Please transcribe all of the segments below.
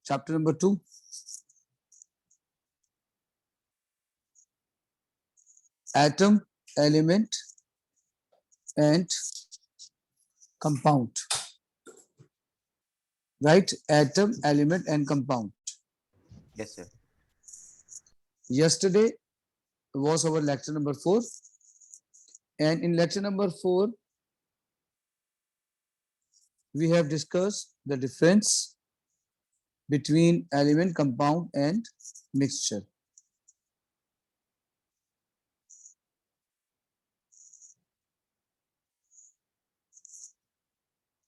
chapter number 2. Atom, element, and compound. Right? Atom, element, and compound. Yes, sir. Yesterday was our lecture number 4. And in lecture number 4, we have discussed the difference between element, compound, and mixture.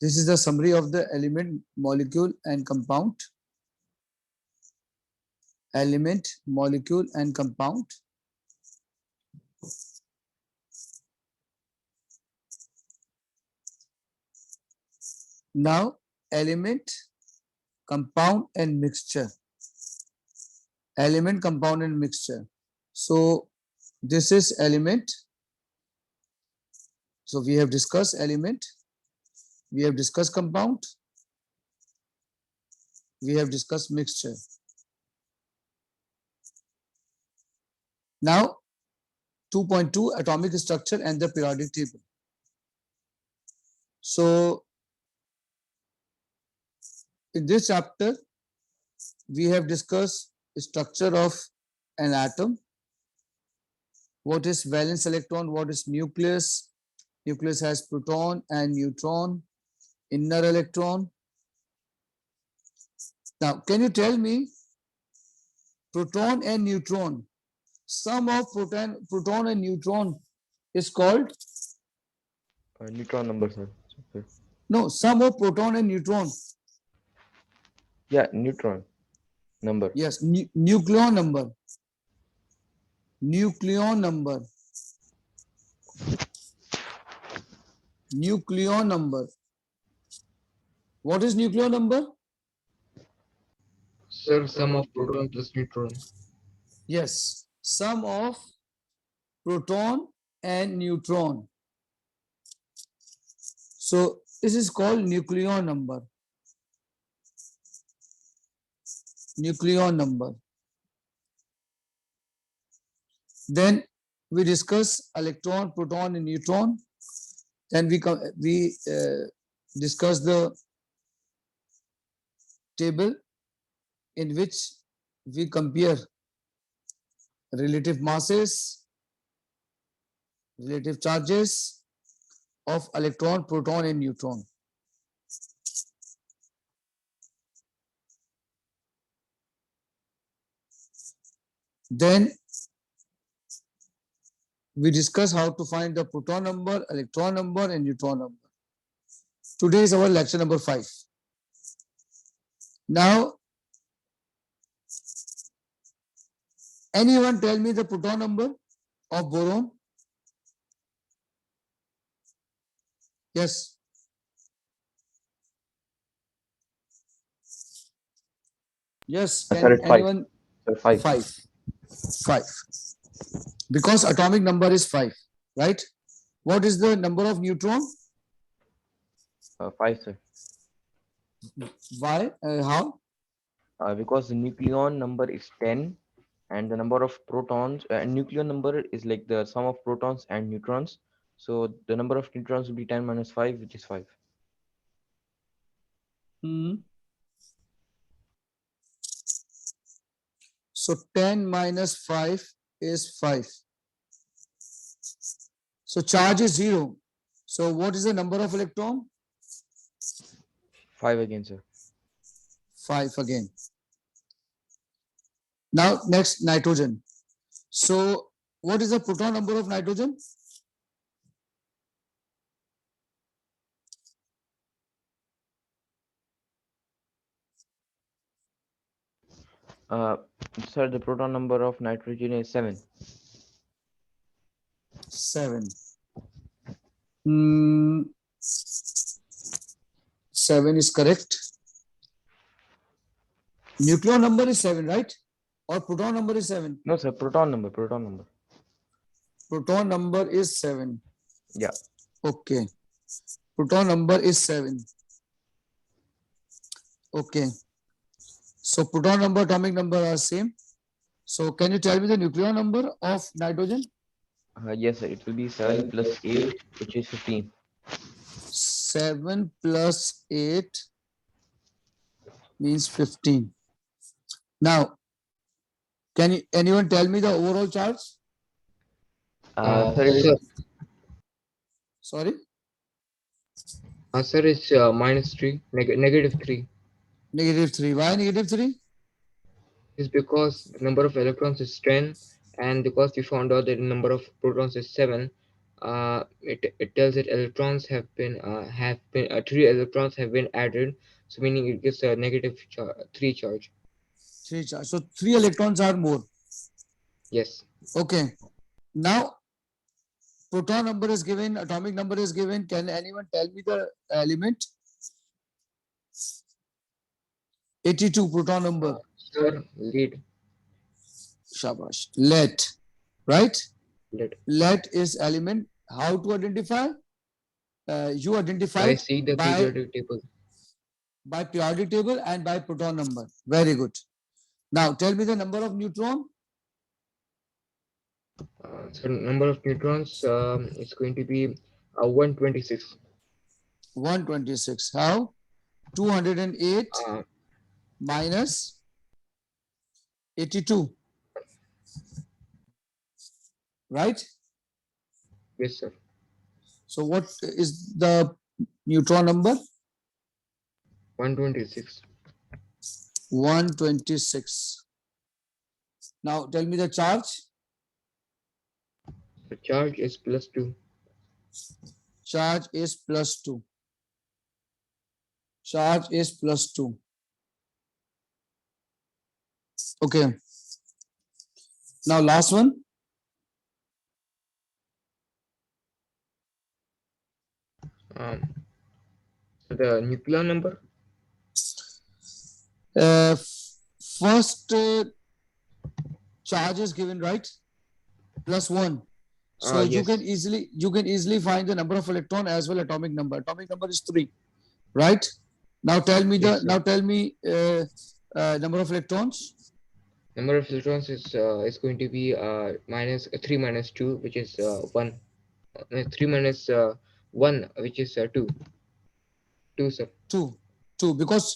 This is the summary of the element, molecule, and compound. Element, molecule, and compound. Now, element, compound, and mixture. Element, compound, and mixture. So, this is element. So, we have discussed element. We have discussed compound. We have discussed mixture. Now, 2.2 atomic structure and the periodic table. So, in this chapter, we have discussed the structure of an atom. What is valence electron? What is nucleus? Nucleus has proton and neutron, inner electron. Now, can you tell me proton and neutron? Sum of proton and neutron is called? Neutron number, sir. Okay. No, sum of proton and neutron. Yeah, neutron number. Yes, nucleon number. Nucleon number. Nucleon number. What is nucleon number? Sir, sum of proton plus neutron. Yes, sum of proton and neutron. So this is called nucleon number. Nucleon number. Then we discuss electron, proton, and neutron. Then we discuss the table in which we compare relative masses, relative charges of electron, proton, and neutron. Then we discuss how to find the proton number, electron number, and neutron number. Today is our lecture number 5. Now, anyone tell me the proton number of boron? Yes. Yes. Sir, it's 5. Anyone? Sir, 5. 5. Because atomic number is 5, right? What is the number of neutron? 5, sir. Why? How? Because the nucleon number is 10 and the number of protons, nucleon number is like the sum of protons and neutrons. So the number of neutrons will be 10 minus 5, which is 5. So 10 minus 5 is 5. So charge is 0. So what is the number of electron? 5 again, sir. 5 again. Now next, nitrogen. So what is the proton number of nitrogen? Sir, the proton number of nitrogen is 7. 7. 7 is correct. Nucleon number is 7, right? Or proton number is 7? No, sir, proton number. Proton number is 7. Yeah. Okay. Proton number is 7. Okay. So proton number, atomic number are same. So can you tell me the nucleon number of nitrogen? Yes, sir. It will be 7 plus 8, which is 15. 7 plus 8 means 15. Now, can anyone tell me the overall charge? Sir, it Sir, Sorry, sir, it's -3, -3. negative 3. Why negative 3? Is because the number of electrons is 10, and because we found out that the number of protons is 7, it tells that electrons have been 3 electrons have been added, so meaning it gives a -3 charge. 3 charge. So 3 electrons are more. Yes. Okay. Now, proton number is given, atomic number is given. Can anyone tell me the element? 82 proton number. Sir, lead. Shabash. Lead. Right? Lead. Lead is element. How to identify? You identify I see the by periodic table. periodic table and by proton number. Very good. Now tell me the number of neutron. So number of neutrons is going to be 126. 126. How? 208 Uh, minus 82. Right? yes, sir. So what is the neutron number? 126. 126. Now tell me the charge. The charge is +2. Charge is +2. Charge is +2. Okay. Now last one. So the nuclear number. First charge is given, right? +1. So you Yes. can easily find the number of electron as well atomic number. Atomic number is 3, right? Now tell me Yes, sir. number of electrons. Number of electrons is going to be -3 minus 2, which is 1. 3 minus 1, which is 2. 2, sir. 2 because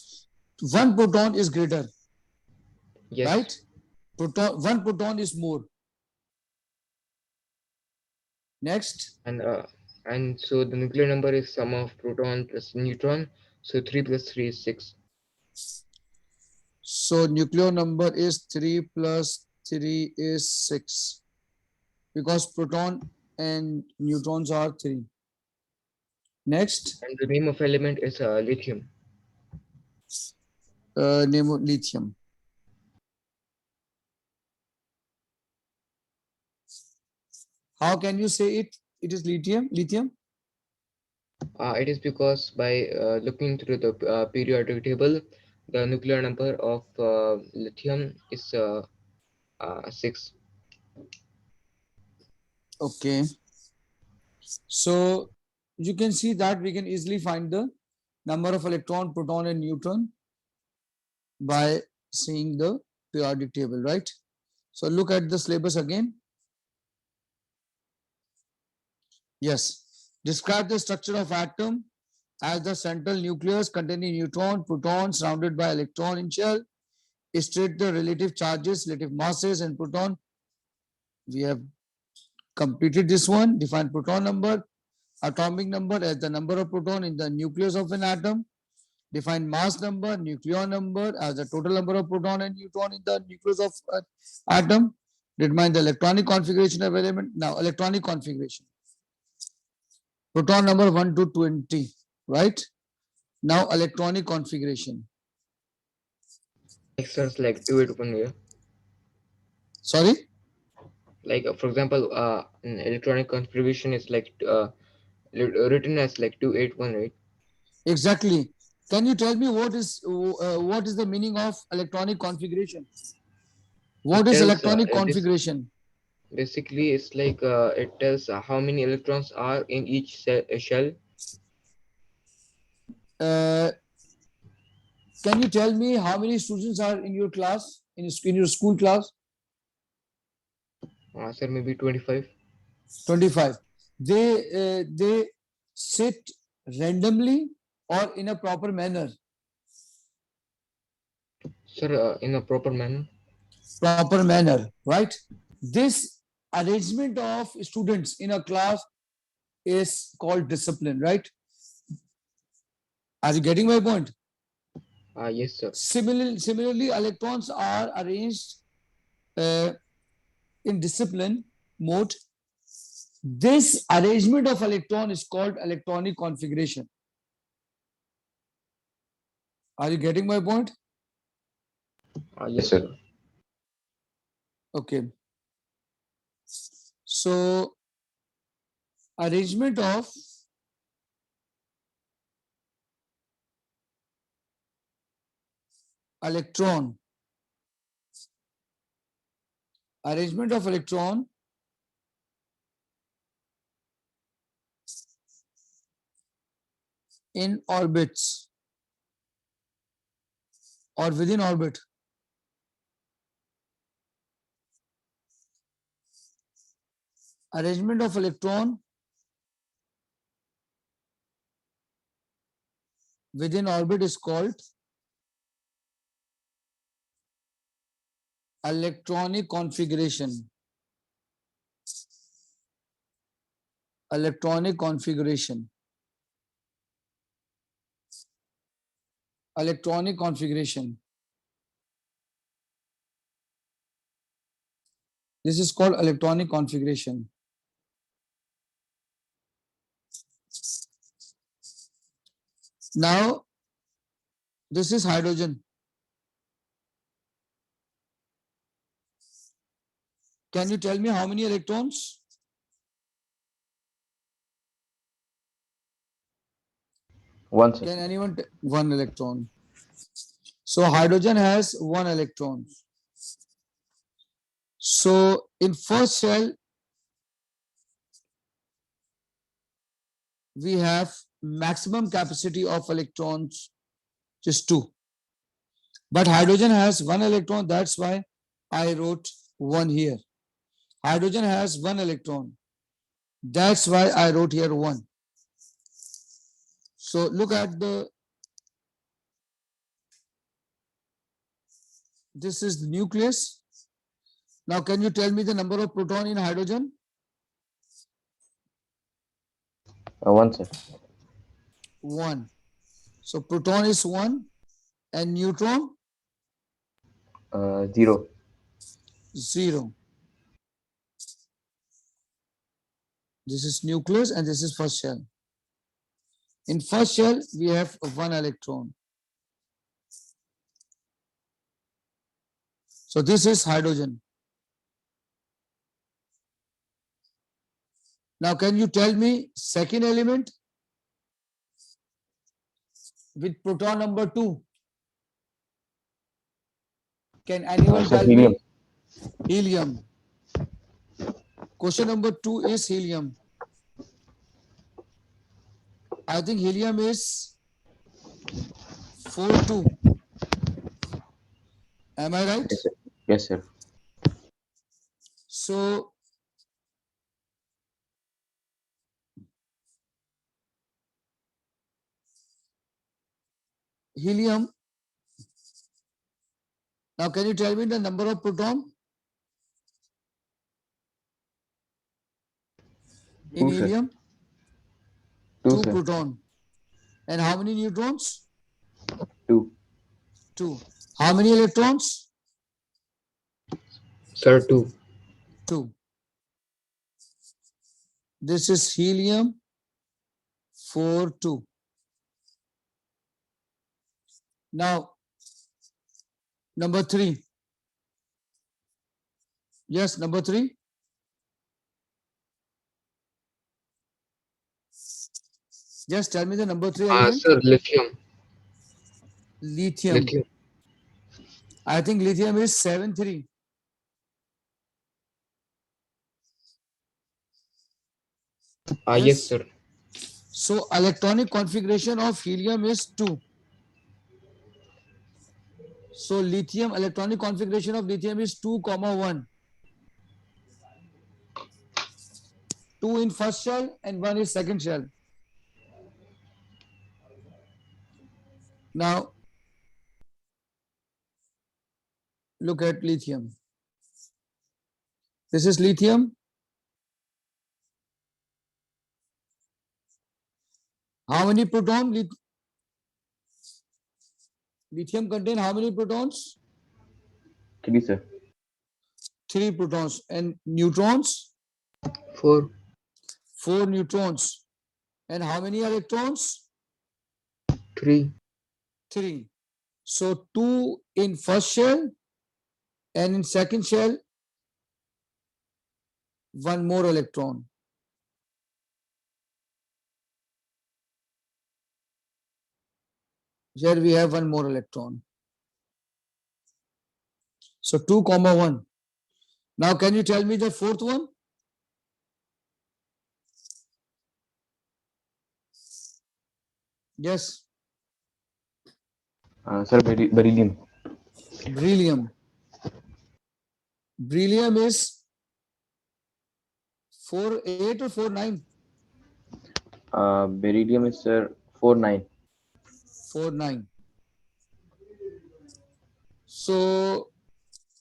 1 proton is greater, Yes. right? 1 proton is more. Next. And so the nuclear number is sum of proton plus neutron. So 3 plus 3 is 6. So nuclear number is 3 plus 3 is 6 because proton and neutrons are 3. Next, And the name of element is lithium. name of lithium. How can you say it? It is lithium. Lithium. It is because by looking through the periodic table, the nuclear number of lithium is 6. Okay. So you can see that we can easily find the number of electron, proton, and neutron by seeing the periodic table, right? So look at the syllabus again. Yes. Describe the structure of atom as the central nucleus containing neutron, proton surrounded by electron in shell. State the relative charges, relative masses, and proton. We have completed this one. Define proton number, atomic number as the number of proton in the nucleus of an atom. Define mass number, nucleon number as the total number of proton and neutron in the nucleus of an atom. Determine the electronic configuration of element. Now, electronic configuration. Proton number 1 to 20, right? Now, electronic configuration. Extras like 2 8 1 here. Sorry? Like for example, an electronic configuration is like written as like 281, right? Exactly. Can you tell me what is the meaning of electronic configuration? What is tells, electronic this- configuration? Basically, it's like it tells how many electrons are in each shell. Can you tell me how many students are in your class, in your school class? Sir, maybe 25. 25. They sit randomly or in a proper manner? Sir, in a proper manner. Proper manner, right? This arrangement of students in a class is called discipline, right? Are you getting my point? Yes, sir. Similarly, electrons are arranged uh, in discipline mode. This arrangement of electron is called electronic configuration. Are you getting my point? Yes, sir. Okay. So, arrangement of electron, arrangement of electron in orbits or within orbit. Arrangement of electron within orbit is called electronic configuration. Electronic configuration. Electronic configuration. This is called electronic configuration. Now, this is hydrogen. Can you tell me how many electrons? One, sir. Can anyone? One electron. So hydrogen has one electron. So in first shell, we have maximum capacity of electrons, just 2. But hydrogen has one electron, that's why I wrote 1 here. Hydrogen has one electron. That's why I wrote here 1. So look at this is the nucleus. Now can you tell me the number of proton in hydrogen? One, sir. 1. So proton is 1 and neutron 0. 0. This is nucleus and this is first shell. In first shell, we have 1 electron. So this is hydrogen. Now can you tell me second element with proton number 2? Can anyone Sir, tell helium. me? Helium. Question number 2 is helium. I think helium is 4-2. Am I right? Yes, sir. Yes, sir. So helium. Now can you tell me the number of proton in 2, sir. helium? 2, 2 sir. proton. And how many neutrons? 2. 2. How many electrons? Sir, 2. 2. This is helium 4-2. Now, number 3. Yes, number 3. Just tell me the number 3 element. Sir, lithium. Lithium. Lithium. I think lithium is 7-3. Yes, sir. So electronic configuration of helium is 2. So lithium, electronic configuration of lithium is 2, 1. 2 in first shell and 1 is second shell. Now look at lithium. This is lithium. How many protons? Lithium contain how many protons? 3, sir. 3 protons. And neutrons? 4. 4 neutrons. And how many electrons? 3. 3. So 2 in first shell and in second shell, 1 more electron. Here we have 1 more electron. So 2, 1. Now can you tell me the fourth one? Yes, Sir, beryllium. beryllium. Beryllium is 4, 8 or 4, 9? Beryllium is, sir, 4, 9. 4, 9. So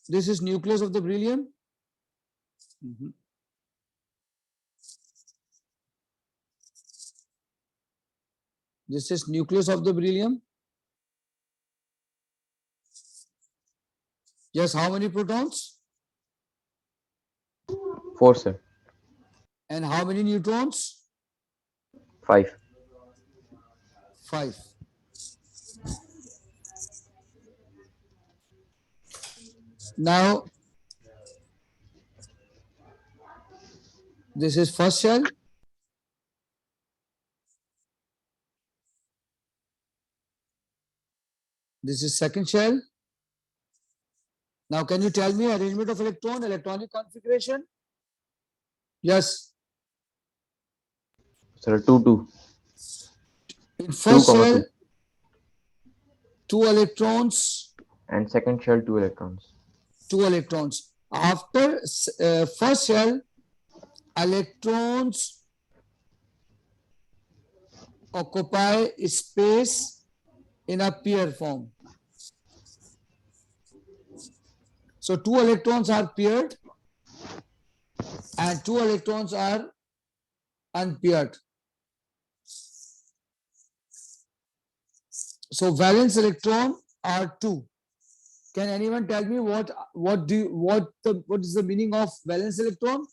this is nucleus of the beryllium. Mhm. This is nucleus of the beryllium. Yes, how many protons? 4, sir. And how many neutrons? 5. 5. Now, this is first shell. This is second shell. Now, can you tell me arrangement of electron, electronic configuration? Yes. Sir, 2, 2. In 2, first 2. shell, 2 electrons, And second shell, 2 electrons. 2 electrons. After first shell, electrons occupy space in a pair form. So 2 electrons are paired and 2 electrons are unpaired. So valence electron are 2. Can anyone tell me what is the meaning of valence electron?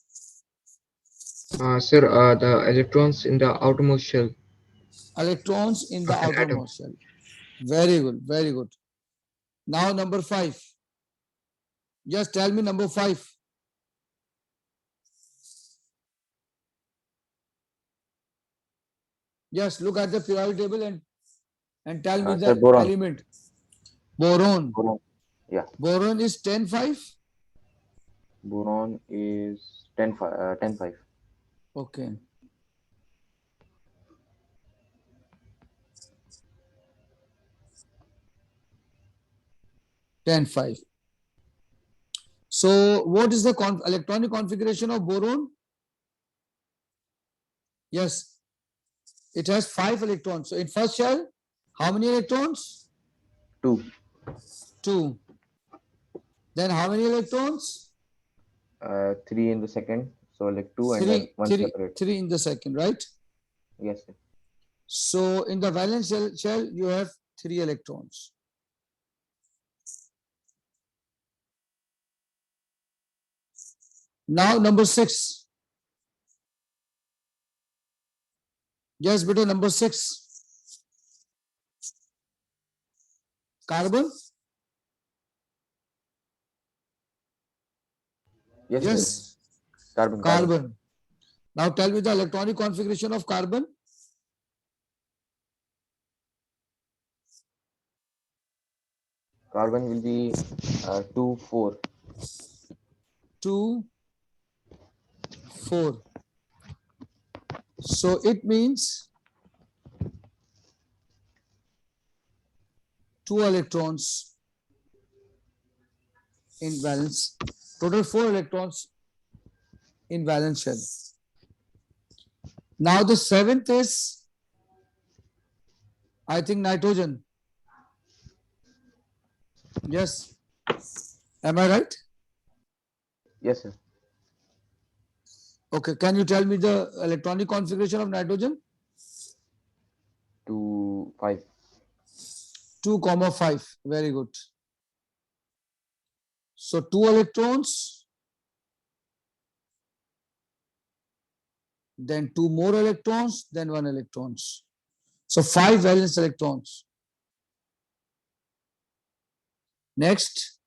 Sir, the electrons in the outermost shell Electrons in the of an atom. outermost shell. Very good, very good. Now number 5. Just tell me number 5. Just look at the periodic table and tell me Sir, the boron. element. Boron. Boron. Yeah. Boron is 10, 5. Boron is 10, 5. 10, 5. Okay. Ten, 5. So what is the electronic configuration of boron? Yes, it has 5 electrons. So in first shell, how many electrons? 2. 2. Then how many electrons? 3 in the second. So like 2 and then 1 separate. 3 in the second, right? Yes, sir. So in the valence shell, you have 3 electrons. Now number 6. Yes, beta, number 6. Carbon? Yes, sir. Yes, Carbon. carbon. Now tell me the electronic configuration of carbon. Carbon will be 2, 4. 2, 4. So it means 2 electrons in valence, total 4 electrons in valence shell. Now the seventh is, I think, nitrogen. Yes. Am I right? Yes, sir. Okay. Can you tell me the electronic configuration of nitrogen? 2, 5. 2,5. Very good. So 2 electrons, then 2 more electrons, then 1 electrons. So 5 valence electrons. Next,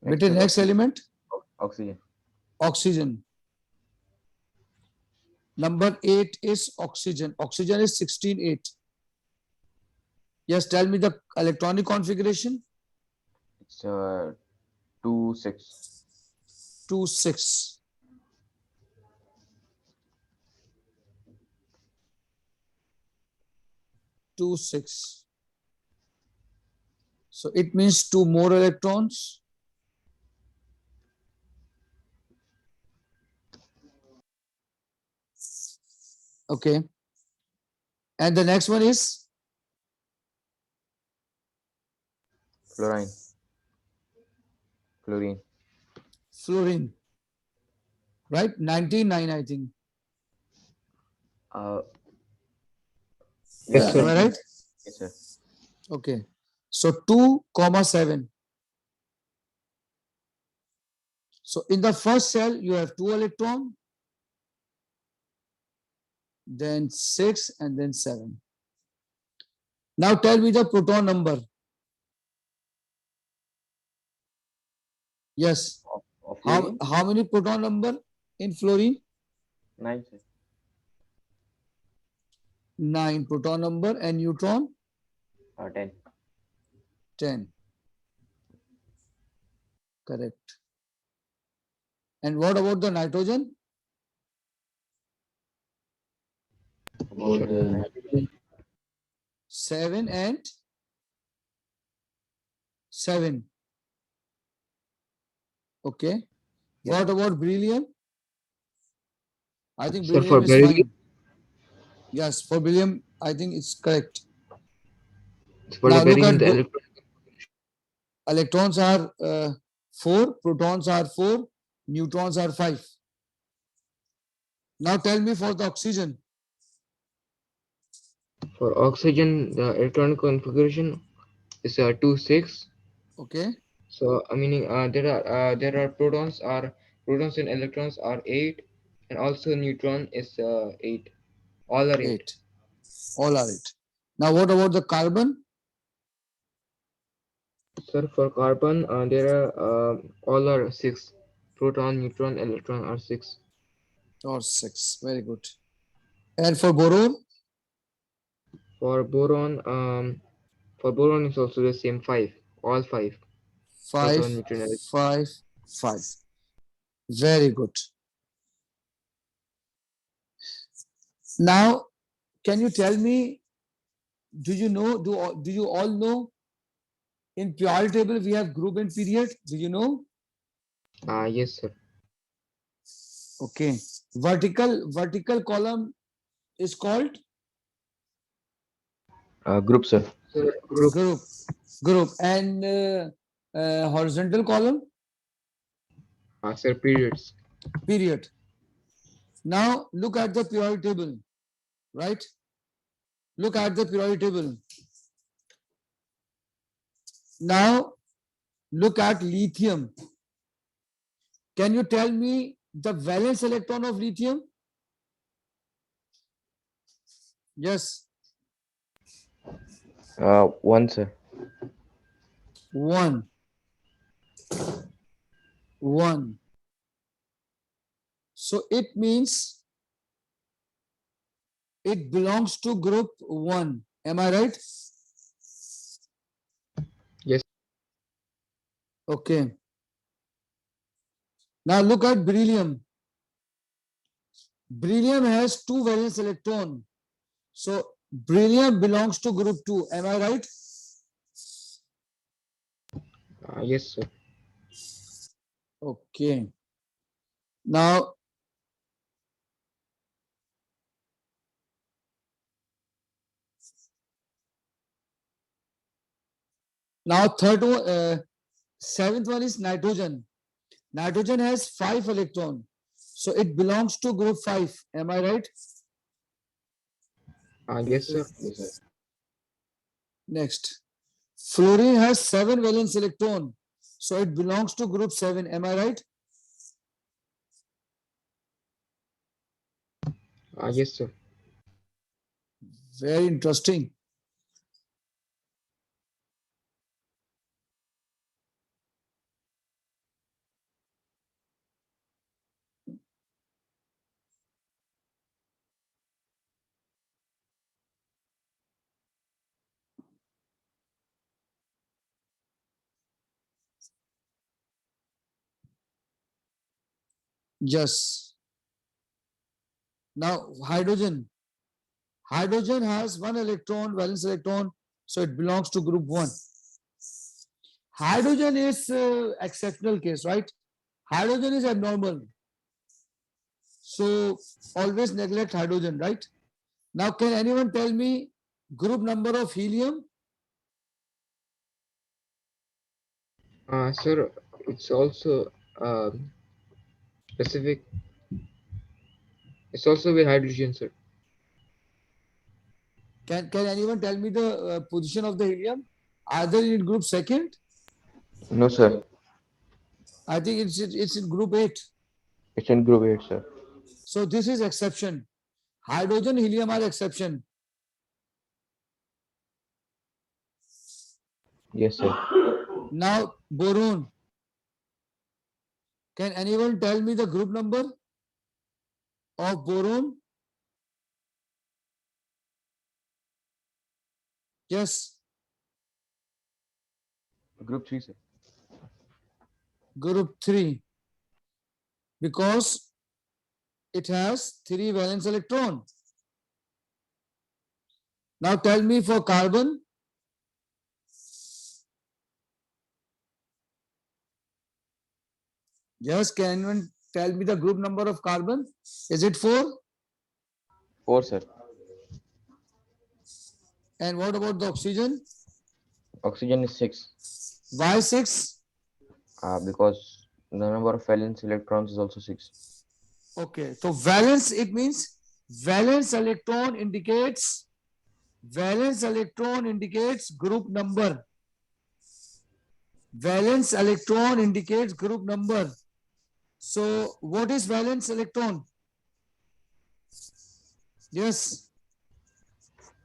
Next with the is next element, oxygen. oxygen. Number 8 is oxygen. Oxygen is 16,8. Yes, tell me the electronic configuration. It's 2, 6. 2, 6. Two, 6. So it means 2 more electrons. Okay. And the next one is Fluorine. Fluorine. fluorine. Right? 19,9, I think. Uh, Yes, Yeah, sir. am I right? yes, sir. Okay. So 2,7. So in the first cell, you have 2 electron, then 6, and then 7. Now tell me the proton number. Yes. Of How, fluorine? how many proton number in fluorine? 9, sir. 9 proton number, and neutron 10. 10. Correct. And what about the nitrogen? About 7 and 7. Okay. Yes, What sir. about beryllium? I think Sir, for beryllium is beryllium, fine. Yes, for beryllium, I think it's correct. for Now the look beryllium, at the electron. electrons are 4, protons are 4, neutrons are 5. Now tell me for the oxygen. For oxygen, the electronic configuration is 2, 6. Okay. So meaning there are protons and electrons are 8, and also neutron is 8. All are 8. 8. All are 8. Now what about the carbon? Sir, for carbon, there are all are 6. Proton, neutron, electron are 6. Or 6. Very good. And for boron? For boron, is also the same 5. All 5. 5, Proton, neutron, electron. 5, 5. Very good. Now, can you tell me, do you know, do you all know in periodic table we have group and period? Do you know? Yes, sir. Okay. Vertical column is called Group, sir. Sir, group. group, and horizontal column Sir, periods. period. Now look at the periodic table, right? Look at the periodic table. Now look at lithium. Can you tell me the valence electron of lithium? Yes, 1, sir. 1. 1. So it means it belongs to group 1. Am I right? Yes. Okay. Now look at beryllium. Beryllium has 2 valence electron. So Beryllium belongs to group 2. Am I right? Yes, sir. Okay. Now, third one, seventh one is nitrogen. Nitrogen has 5 electrons. So it belongs to group 5. Am I right? Yes, sir. Next. Fluorine has 7 valence electron. So it belongs to group 7. Am I right? Yes, sir. Very interesting. Yes. Now, hydrogen. Hydrogen has 1 electron, valence electron. So it belongs to group 1. Hydrogen is exceptional case, right? Hydrogen is abnormal. So always neglect hydrogen, right? Now, can anyone tell me group number of helium? Sir, it's also specific. It's also with hydrogen, sir. Can anyone tell me the position of the helium? Either in group second, No, sir. I think it's in group 8. It's in group 8, sir. So this is exception. Hydrogen, helium are exception. Yes, sir. Now boron. Can anyone tell me the group number of boron? Yes, Group 3, sir. group 3. Because it has 3 valence electron. Now tell me for carbon. Yes, can anyone tell me the group number of carbon? Is it 4? 4, sir. And what about the oxygen? Oxygen is 6. Why 6? Because the number of valence electrons is also 6. Okay, so valence, it means valence electron indicates group number. Valence electron indicates group number. So what is valence electron? Yes,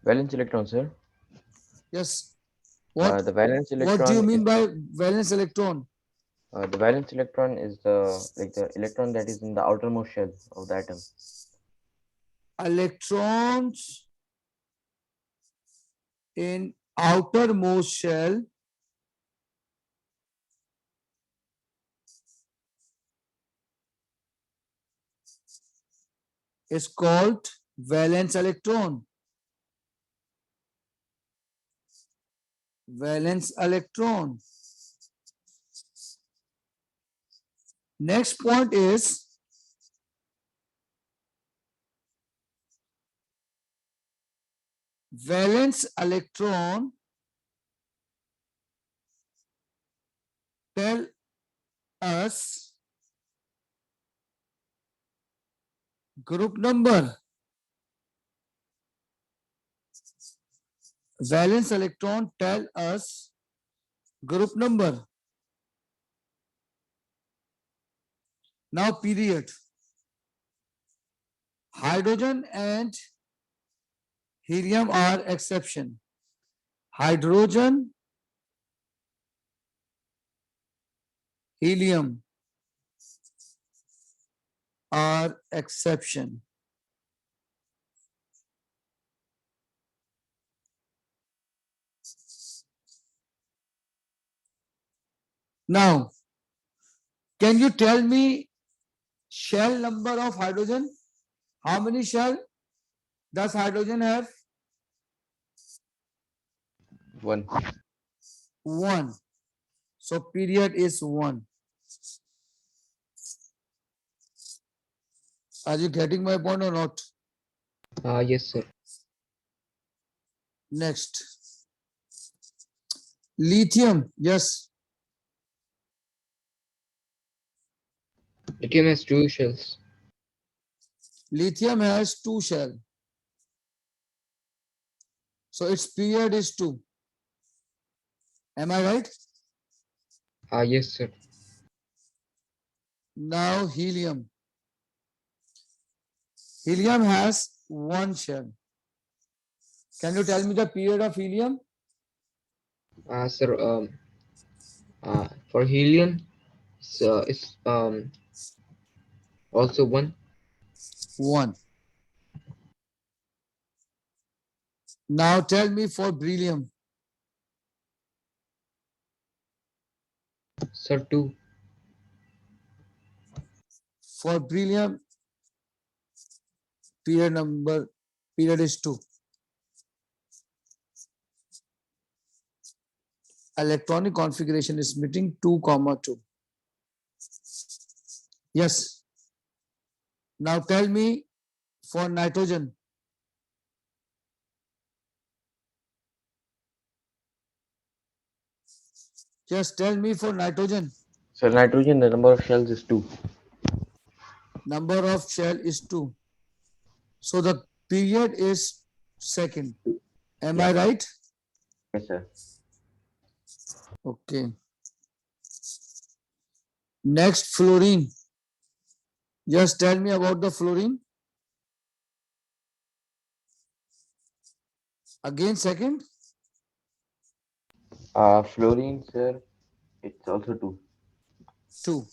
Valence electron, sir. yes. The valence What do you electron mean is by valence electron? the valence electron is the electron that is in the outermost shell of the atom. Electrons in outermost shell is called valence electron. Valence electron. Next point is valence electron tell us group number. Valence electron tell us group number. Now period. Hydrogen and helium are exception. Hydrogen, helium are exception. Now, can you tell me shell number of hydrogen? How many shell does hydrogen have? 1. 1. So period is 1. Are you getting my point or not? Yes, sir. Next. Lithium. Yes. Lithium has two shells. Lithium has 2 shell. So its period is 2. Am I right? Yes, sir. Now helium. Helium has 1 shell. Can you tell me the period of helium? Sir, for helium, it's also 1. 1. Now tell me for beryllium. Sir, 2. For beryllium, period is 2. Electronic configuration is meeting 2, 2. Yes. Now tell me for nitrogen. Just tell me for nitrogen. So nitrogen, the number of shells is 2. Number of shell is 2. So the period is second. Am I Yeah. right? Yes, sir. Okay. Next, fluorine. Just tell me about the fluorine. Again, second. Fluorine, sir, it's also 2. 2.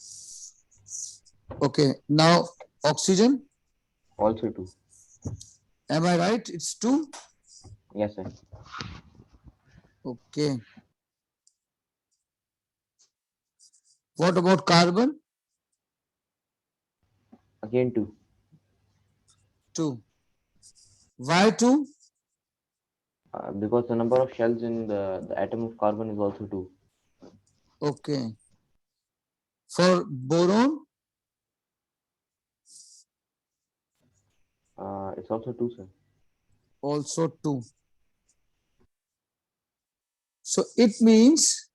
Okay. Now, oxygen. Also 2. Am I right? It's 2. Yes, sir. Okay. What about carbon? Again 2. 2. Why 2? Because the number of shells in the atom of carbon is also 2. Okay. For boron, It's also 2, sir. also 2. So it means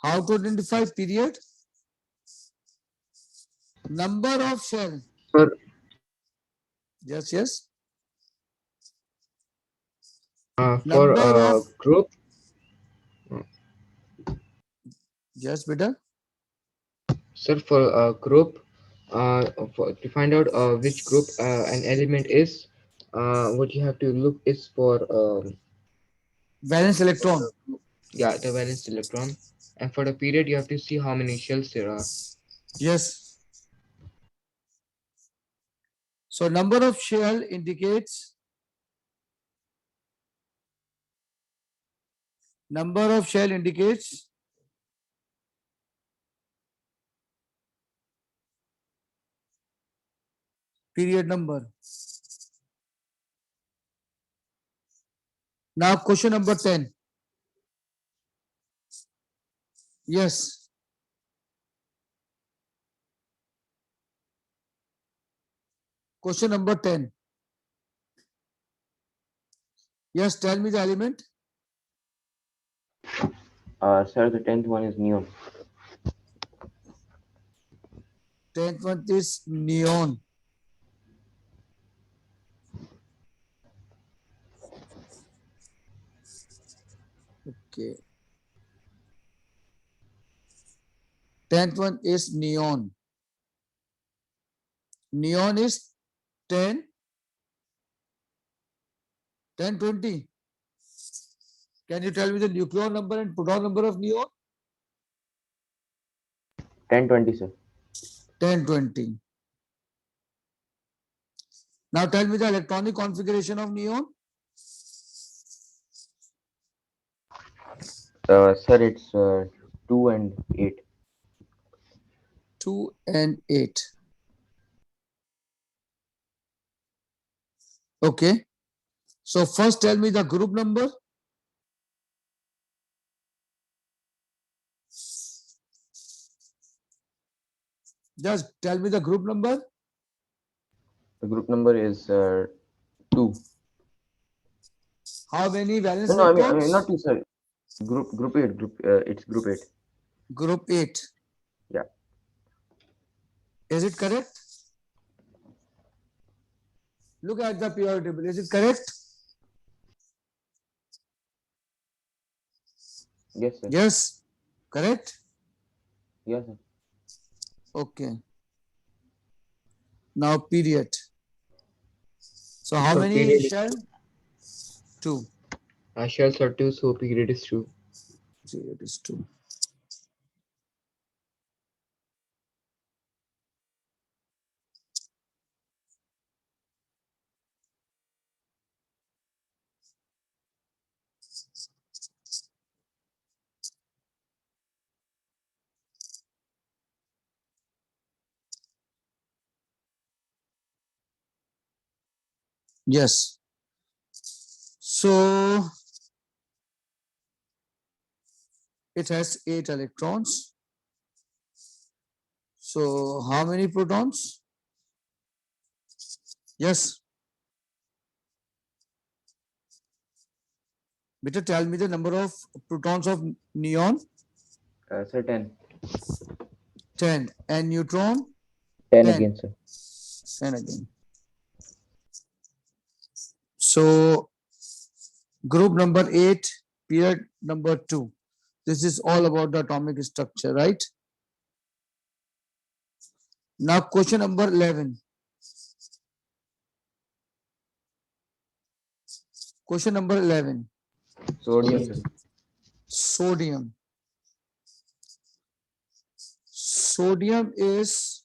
how to identify period? Number of shell. Sir, Yes, yes. for Number of, group, yes, beta. sir, for group, to find out which group an element is, what you have to look is for Valence electron. yeah, the valence electron, and for the period you have to see how many shells there are. Yes. So number of shell indicates period number. Now question number 10. Yes. Question number 10. Yes, tell me the element. Sir, the 10th one is neon. 10th one is neon. Okay. 10th one is neon. Neon is 10, 10, 20. Can you tell me the nucleon number and proton number of neon? 1020, sir. 10, 20. Now tell me the electronic configuration of neon. Sir, it's 2 and 8. 2 and 8. Okay. So first tell me the group number. Just tell me the group number. The group number is 2. How many valence No, no, I mean not electrons? 2, sorry. Group 8. It's group 8. Group 8. Yeah. Is it correct? Look at the periodic table. Is it correct? Yes, sir. Yes. Correct? Yes, sir. Okay. Now period. So how So many period is shell? 2. shells are 2, so period is 2. Period is 2. Yes. So it has 8 electrons. So how many protons? Yes. Better tell me the number of protons of neon. Sir, 10. 10. And neutron? 10 10. again, sir. 10 again. So group number 8, period number 2. This is all about the atomic structure, right? Now question number 11. Question number 11. Sodium, sir. Sodium. Sodium is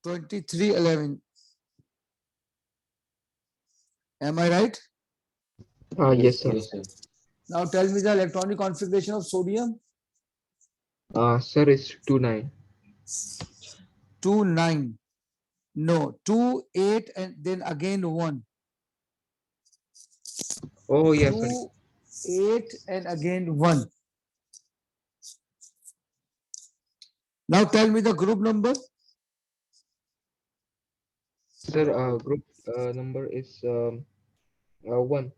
2311. Am I right? Yes, sir. Yes, sir. Now tell me the electronic configuration of sodium. Sir, is 2 9. 2 9. No, 2 8 and then again 1. Oh, yes, sir. 2 8 and again 1. Now tell me the group number. Sir, group number is 1,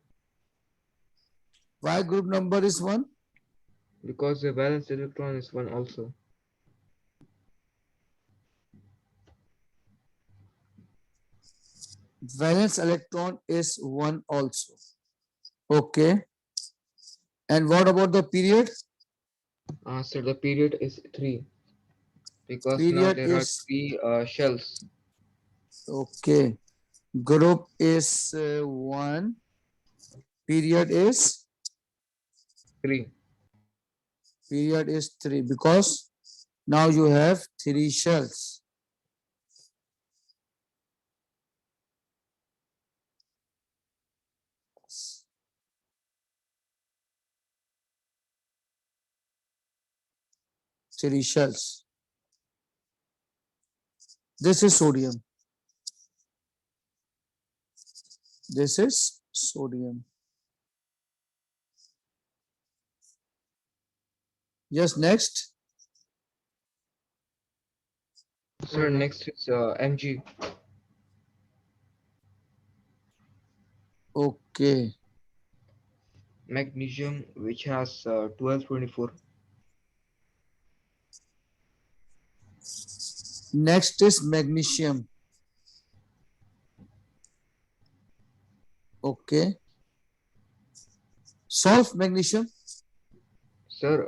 Why group number is 1? because the valence electron is 1 also. Valence electron is 1 also. Okay. And what about the period? Sir, the period is 3, because now Period there are is 3 shells. okay. Group is 1. Period is 3. period is 3 because now you have 3 shells. Three shells. This is sodium. This is sodium. Yes, next. Sir, next is Mg. Okay. Magnesium, which has 1224. Next is magnesium. Okay. Solve magnesium. Sir,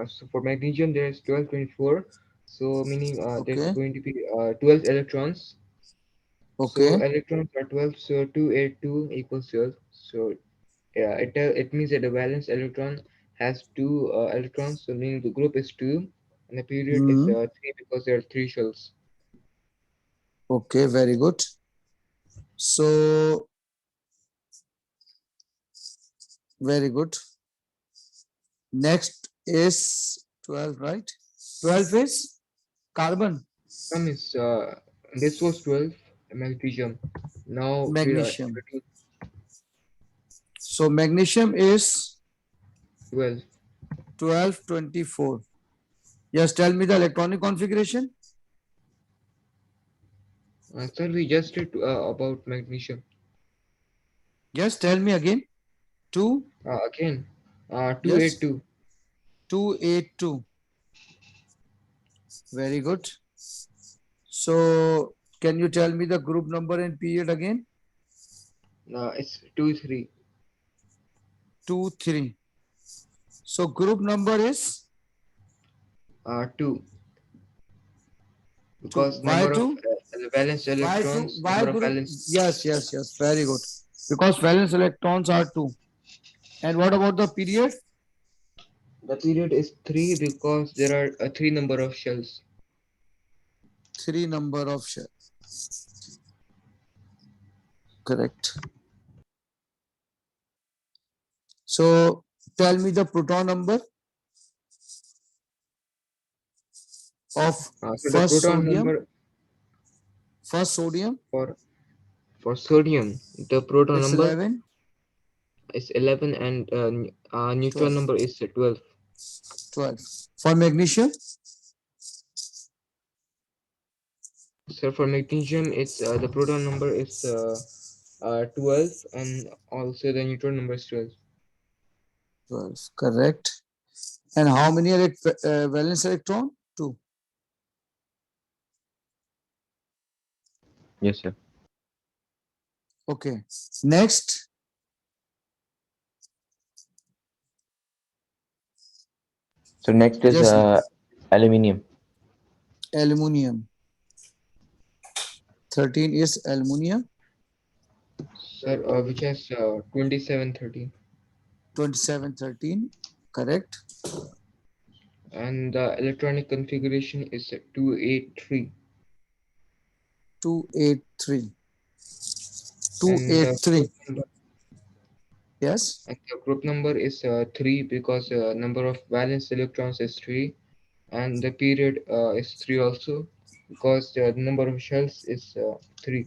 so for magnesium there is 1224. So meaning there's Okay. going to be 12 electrons. So Okay. electrons are 12. So 282 equals 12. So yeah, it means that the valence electron has 2 electrons. So meaning the group is 2, and the period is Hmm. 3, because there are 3 shells. Okay, very good. So, very good. Next is 12, right? 12 is carbon. Some is this was 12, magnesium. Now Magnesium. So magnesium is 12. 1224. Yes, tell me the electronic configuration. Sir, we just did about magnesium. Yes, tell me again. 2, Again, yes, 282. 282. Very good. So can you tell me the group number and period again? It's 23. 2, 3. So group number is 2. 2. Because Why number of 2? valence Why 2? electrons, Why number of group? valence. Yes, yes, yes. Very good. Because valence electrons are 2. And what about the period? The period is 3 because there are 3 number of shells. 3 number of shells. Correct. So tell me the proton number of So the first proton sodium. number First sodium for sodium, the proton is number 11, is 11 and neutron 12, number is 12. 12. For magnesium, So for magnesium, it's the proton number is 12 and also the neutron number is 12. 12. Correct. And how many valence electron? 2. Yes, sir. Okay. Next, So next is just aluminium. aluminum. 13 is aluminum. Sir, which has 2713. 2713. Correct. And the electronic configuration is 283. 283. And 283. Yes. the group number is 3 because number of valence electrons is 3 and the period is 3 also because the number of shells is 3.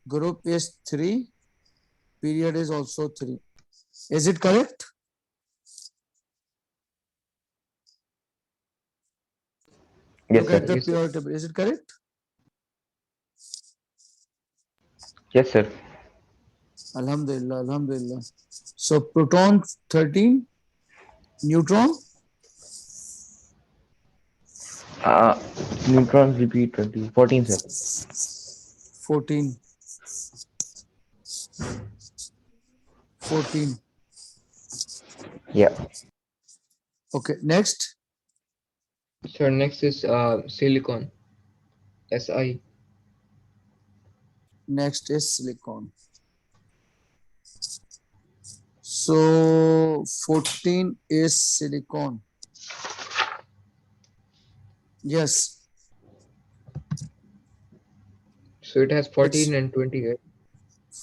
Group is 3. Period is also 3. Is it correct? Yes, Look sir. at the Yes, sir. periodic table. Is it correct? Yes, sir. Alhamdulillah, Alhamdulillah. So proton 13, neutron Neutrons will be 20, 14, sir. 14. 14. Yeah. Okay, next. So next is silicon, Si. Next is silicon. So 14 is silicon. Yes. So it has 14 It's and 28.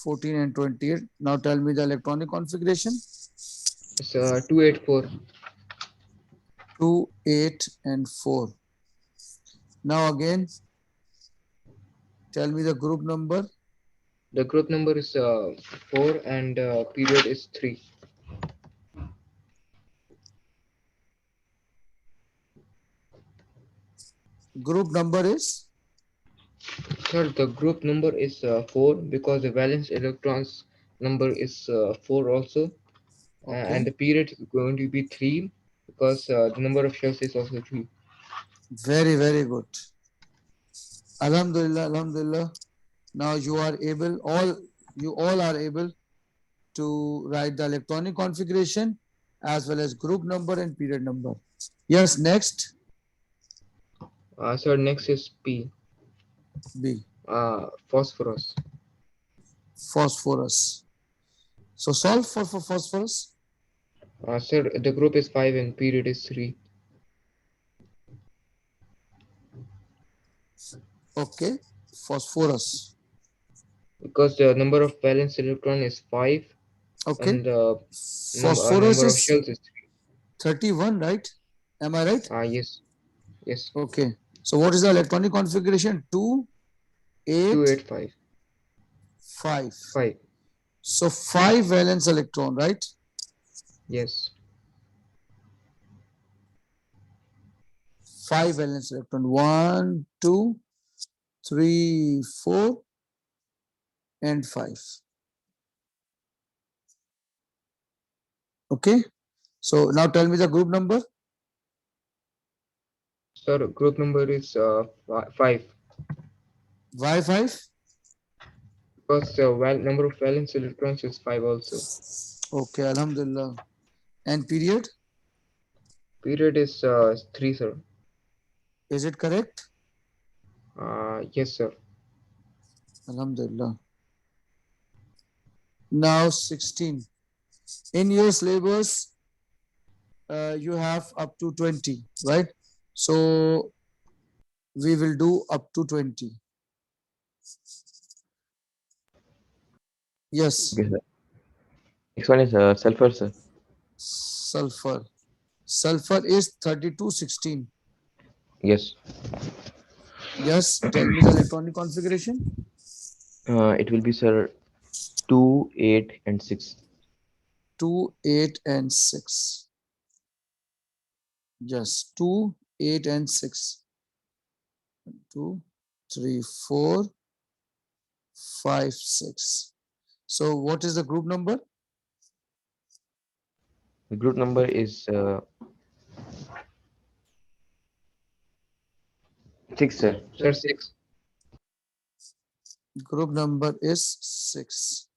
14 and 28. Now tell me the electronic configuration. It's 284. 2, 8, and 4. Now again, tell me the group number. The group number is 4 and period is 3. Group number is Sir, the group number is 4 because the valence electrons number is 4 also. And okay. the period is going to be 3 because the number of shells is also 3. Very, very good. Alhamdulillah, Alhamdulillah. Now you all are able to write the electronic configuration as well as group number and period number. Yes, next, Sir, next is P, B, phosphorus. phosphorus. So solve for phosphorus. Sir, the group is 5 and period is 3. Okay, phosphorus. Because the number of valence electron is 5 Okay, and the phosphorus number of is shells is 31, right? Am I right? 3. Yes, yes. Okay. So what is the electronic configuration? 2, 8, 285. 5. 5. So 5 valence electron, right? Yes. 5 valence electron. 1, 2, 3, 4, and 5. Okay. So now tell me the group number. Sir, group number is 5. Why 5? Because the number of valence electrons is 5 also. Okay, Alhamdulillah. And period? Period is 3, sir. Is it correct? Yes, sir. Alhamdulillah. Now 16. In your syllabus, you have up to 20, right? So we will do up to 20. Yes, Okay, sir. Next one is sulfur, sir. sulfur. Sulfur is 3216. Yes. Yes, tell me the electronic configuration. It will be, sir, 2, 8, and 6. 2, 8, and 6. Yes, 2, 8, and 6. 2, 3, 4, 5, 6. So what is the group number? The group number is 6, sir. Sir, 6. Group number is 6.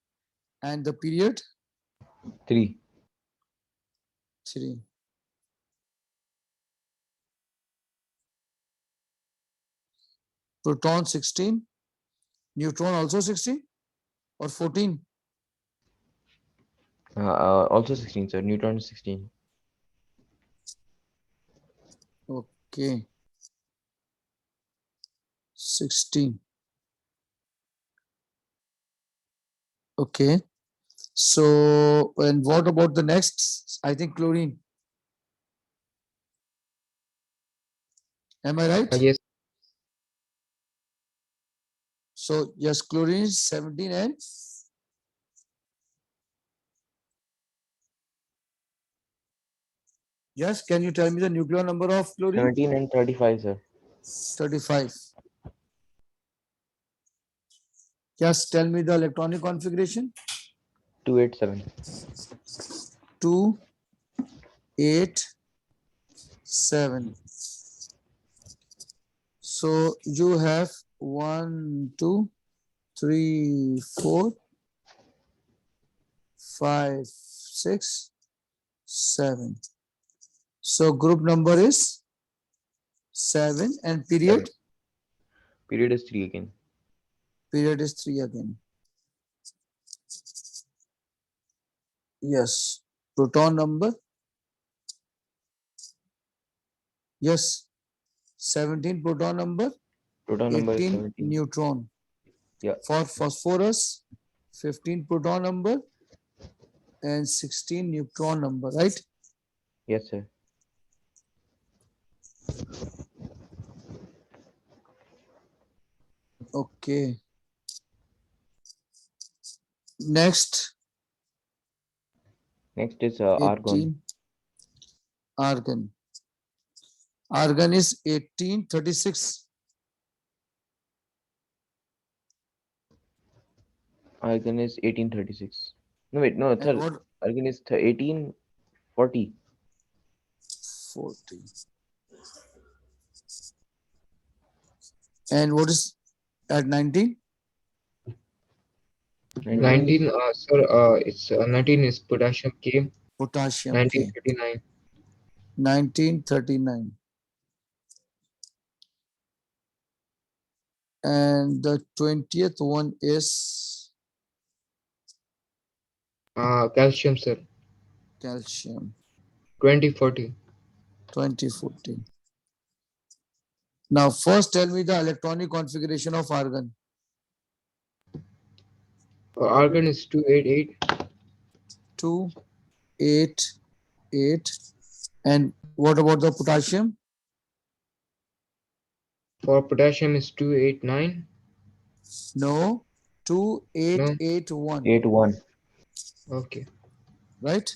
And the period? 3. 3. Proton 16. Neutron also 16 or 14? Also 16, sir. Neutron is 16. Okay. 16. Okay. So, and what about the next? I think chlorine. Am I right? Yes. So, yes, chlorine is 17 and yes, can you tell me the nuclear number of chlorine? 17 and 35, sir. 35. Just tell me the electronic configuration. 287. 2, 8, 7. So you have 1, 2, 3, 4, 5, 6, 7. So group number is 7 and period? Period is 3 again. Period is 3 again. Yes. Proton number? Yes. 17 proton number, Proton number is 18 17. neutron. Yeah. For phosphorus, 15 proton number and 16 neutron number, right? Yes, sir. Okay. Next, Next is argon. 18 argon. Argon is 1836. Argon is 1836. No, wait, no, And sir. what? Argon is 1840. 40. And what is at 19? 19, sir, it's 19 is potassium K. Potassium K. 1939. 1939. And the 20th one is Calcium, sir. calcium. 2040. 2014. Now, first tell me the electronic configuration of argon. Argon is 288. 2, 8, 8. And what about the potassium? For potassium is 289. No, 2, 8, No? 8, 1, 8, 1. Okay. right?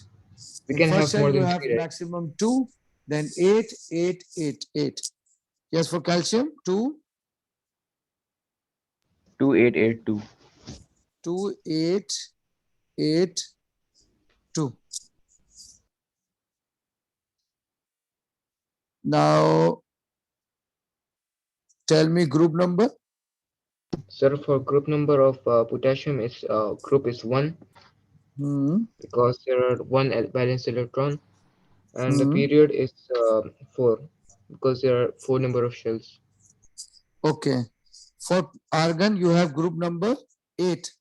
We In can first have shell, more you than have 3, right? maximum 2, then 8, 8, 8, 8. Yes, for calcium, 2, 2, 8, 8, 2. 2, 8, 8, 2. Now, tell me group number. Sir, for group number of potassium is group is 1 Hmm. because there are one valence electron, and the Hmm. period is 4 because there are 4 number of shells. Okay. For argon, you have group number 8.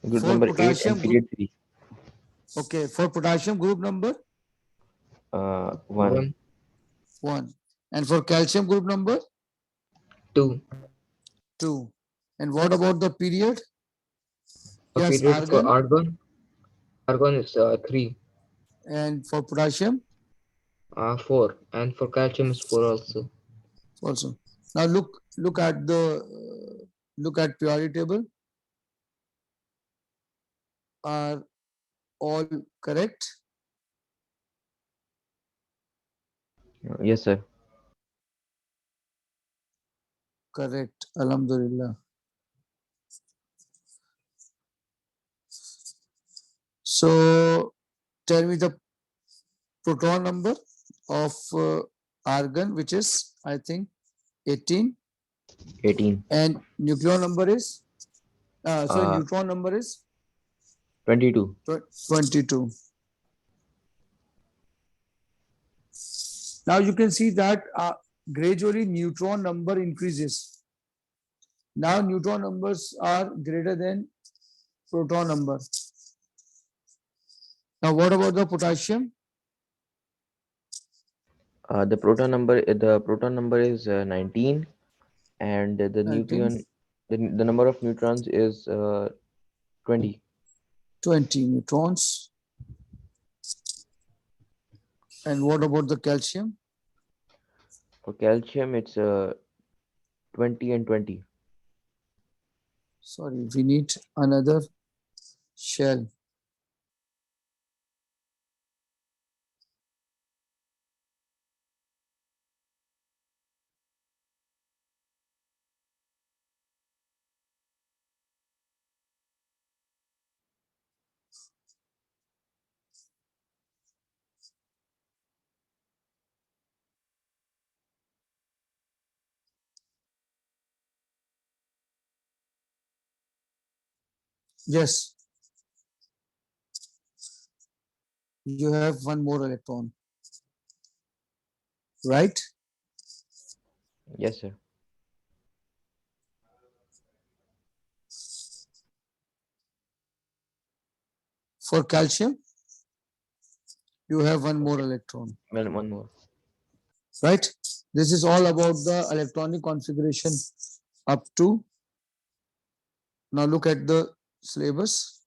Group For number 8 and potassium, group. period 3. Okay. For potassium, group number 1. 1, 1. And for calcium, group number 2. 2. And what about the period? A Yes, period for argon. argon is 3, And for potassium 4, and for calcium is 4 also. also. Now look at the look at periodic table. Are all correct? Yes, sir. Correct. Alhamdulillah. So tell me the proton number of argon, which is I think 18, 18. and nucleon number is Uh, neutron number is 22. 22. Now you can see that gradually neutron number increases. Now neutron numbers are greater than proton number. Now what about the potassium? The proton number is 19, and the 19, nucleon, the number of neutrons is 20. 20 neutrons. And what about the calcium? For calcium, it's 20 and 20. Sorry, we need another shell. Yes, you have one more electron, right? Yes, sir. For calcium, you have one more Okay. electron, Well, one more. right? This is all about the electronic configuration up to. Now look at the syllabus.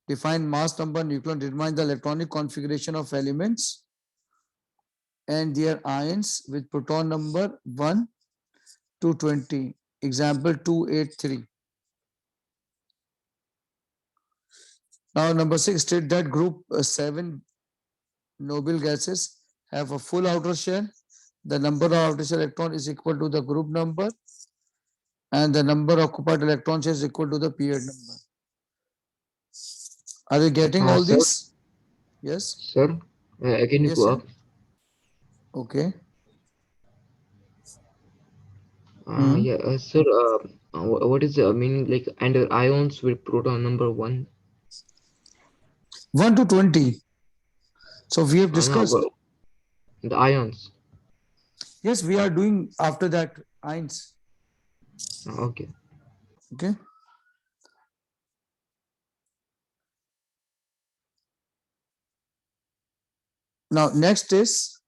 Define mass number nucleon, determine the electronic configuration of elements and their ions with proton number 1 to 20. Example 283. Now number 6, state that group 7 noble gases have a full outer shell. The number of outer shell electron is equal to the group number and the number of occupied electrons is equal to the period number. Are you getting all Sir, this? Yes? sir, again you Yes, go sir. up. Okay. Hmm. Yeah, sir, what is the meaning like under ions with proton number 1? 1 to 20. So we have No, discussed. the ions. Yes, we are doing after that ions. Okay. Okay. Now next is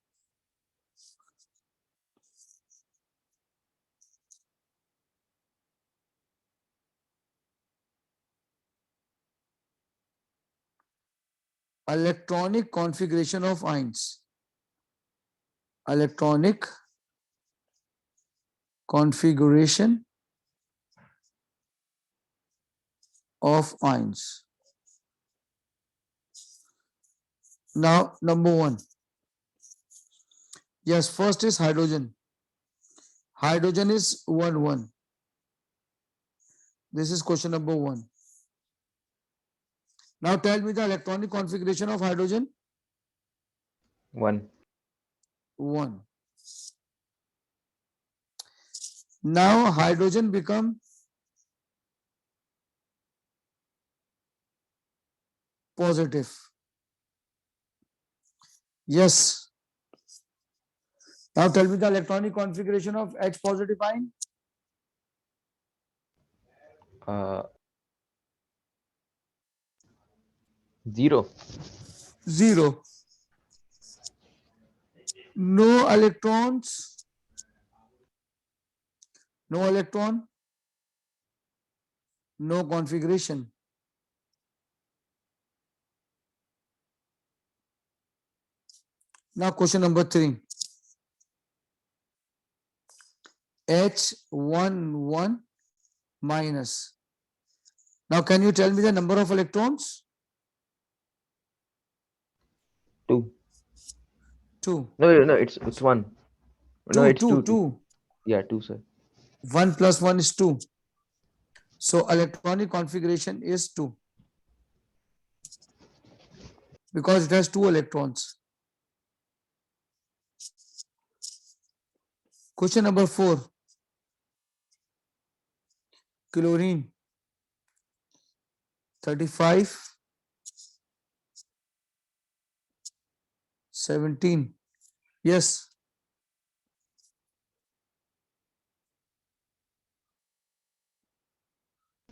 electronic configuration of ions. electronic configuration of ions. Now, number one. Yes, first is hydrogen. Hydrogen is 1, 1. This is question number 1. Now tell me the electronic configuration of hydrogen. 1. 1. Now hydrogen become positive. Yes. Now tell me the electronic configuration of H positive ion. 0. 0. No electrons. No electron. No configuration. Now question number 3. H11 minus. Now can you tell me the number of electrons? 2. 2. No, it's 1. No, 2, it's 2, 2. 2. Yeah, 2, sir. 1 plus 1 is 2. So electronic configuration is 2 because it has 2 electrons. Question number 4. Chlorine 35, 17. Yes.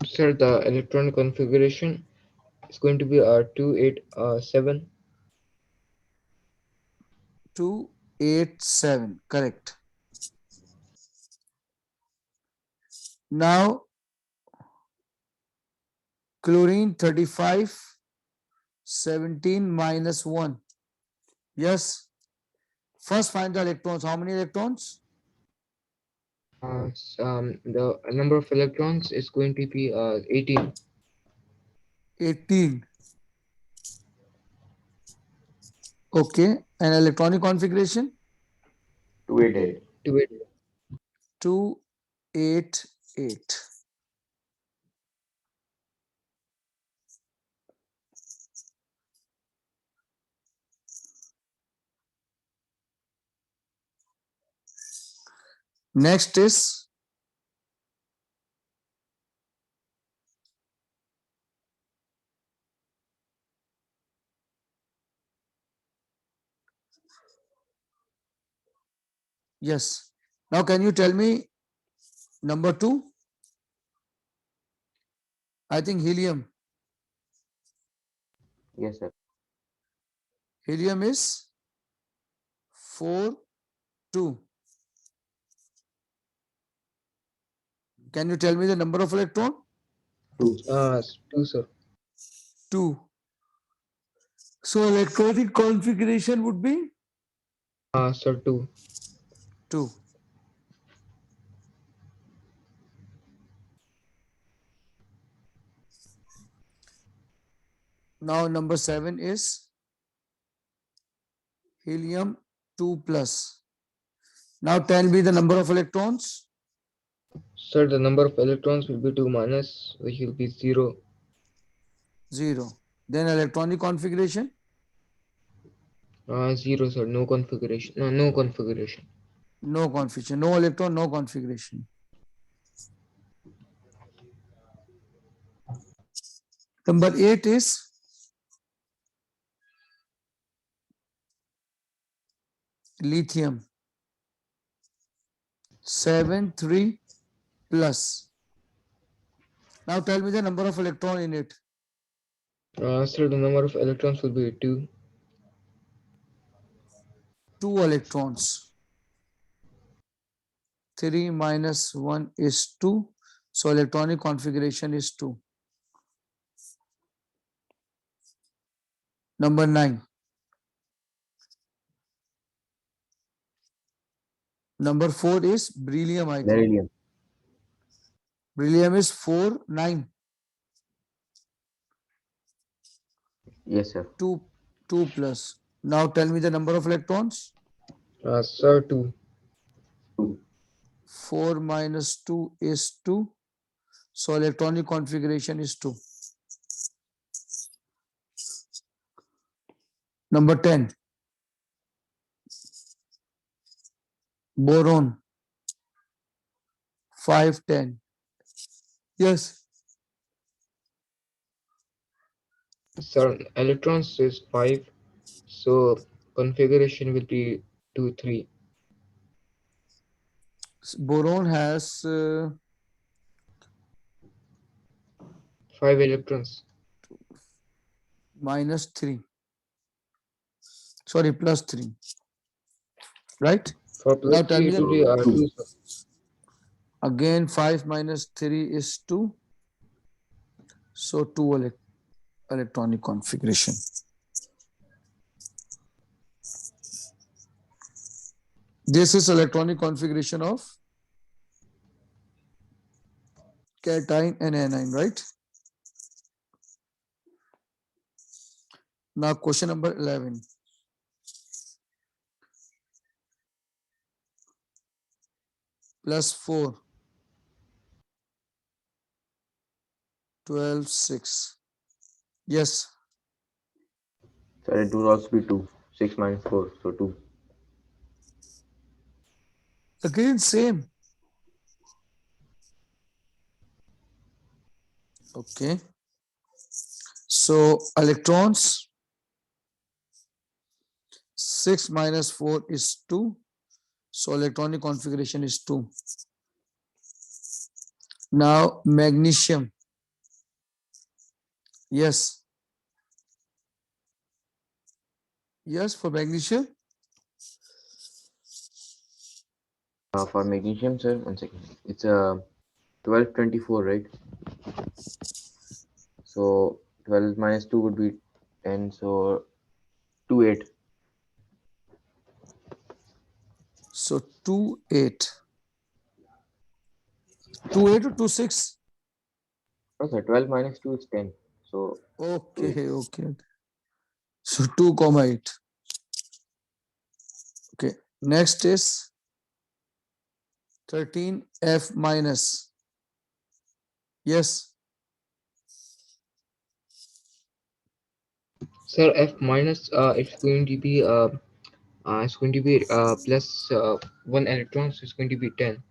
Sir, the electronic configuration is going to be 287. 287. Correct. Now chlorine 35, 17 minus 1. Yes. First find the electrons. How many electrons? The number of electrons is going to be 18. 18. Okay. And electronic configuration? 288. 288. Next is yes. Now can you tell me number 2? I think helium. Yes, sir. Helium is 4, 2. Can you tell me the number of electron? 2. 2, sir. 2. So electronic configuration would be Sir, 2. 2. Now number 7 is helium 2 plus. Now tell me the number of electrons. Sir, the number of electrons will be 2 minus, which will be 0. 0. Then electronic configuration. 0, sir. No configuration. No configuration. No configuration. No electron, no configuration. Number 8 is lithium 7, 3 plus. Now tell me the number of electron in it. Sir, the number of electrons will be 2. 2 electrons. 3 minus 1 is 2. So electronic configuration is 2. Number 9. Number 4 is beryllium, I think. Beryllium. Beryllium is 4, 9, Yes, sir. 2, 2 plus. Now tell me the number of electrons. Sir, 2. 2. 4 minus 2 is 2. So electronic configuration is 2. Number 10. Boron. 5, 10. Yes. Sir, electrons is 5. So configuration will be 2, 3. Boron has 5 electrons. minus 3. Sorry, plus 3. Right? For Now plus tell 3, me it will the, be 2, sir. again 5 minus 3 is 2. So 2 electronic configuration. This is electronic configuration of cation and anion, right? Now question number 11. Plus 4. 12, 6. Yes. Sir, it will also be 2. 6 minus 4, so 2. Again, same. Okay. So electrons, 6 minus 4 is 2. So electronic configuration is 2. Now magnesium. Yes. Yes, for magnesium. For magnesium, sir, 1 second. It's a 1224, right? So 12 minus 2 would be 10. So 2, 8. So 2, 8. 2, 8 or 2, 6? No, sir, 12 minus 2 is 10. So Okay, okay. So 2, 8. Okay. Next is 13 F minus. Yes. Sir, F minus, it's going to be plus 1 electron, so it's going to be 10.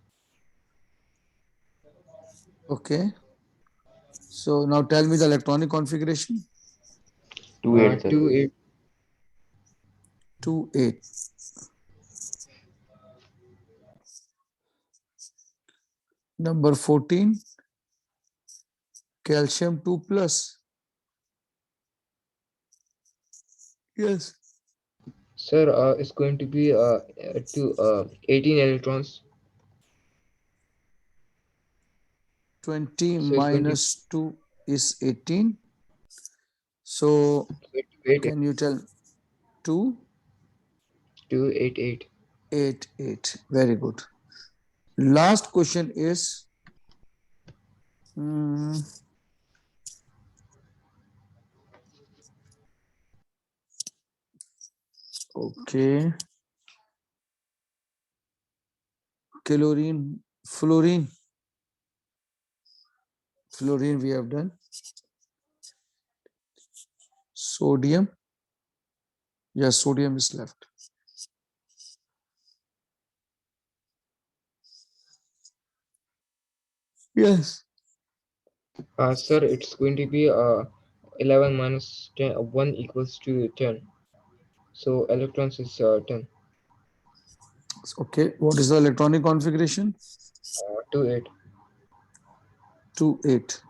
Okay. So now tell me the electronic configuration. 2, 8, sir. 2, 8. 2, 8. Number 14. Calcium 2 plus. Yes. Sir, it's going to be 18 electrons. 20 So it's going to minus 2 is 18. So be 8, can you tell 2, 2, 8, 8. 8, 8. Very good. Last question is okay. Chlorine, fluorine. Fluorine we have done. Sodium. Yes, sodium is left. Yes. Sir, it's going to be 11 minus 10, 1 equals to 10. So electrons is 10. Okay. What is the electronic configuration? 2, 8. 2, 8.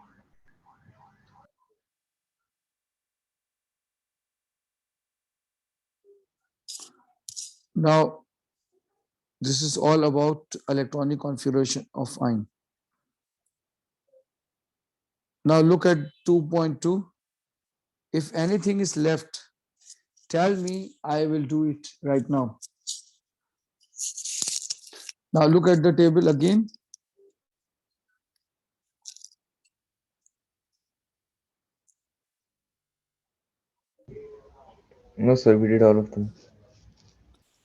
Now, this is all about electronic configuration of ion. Now look at 2.2. If anything is left, tell me, I will do it right now. Now look at the table again. No, sir, we did all of them.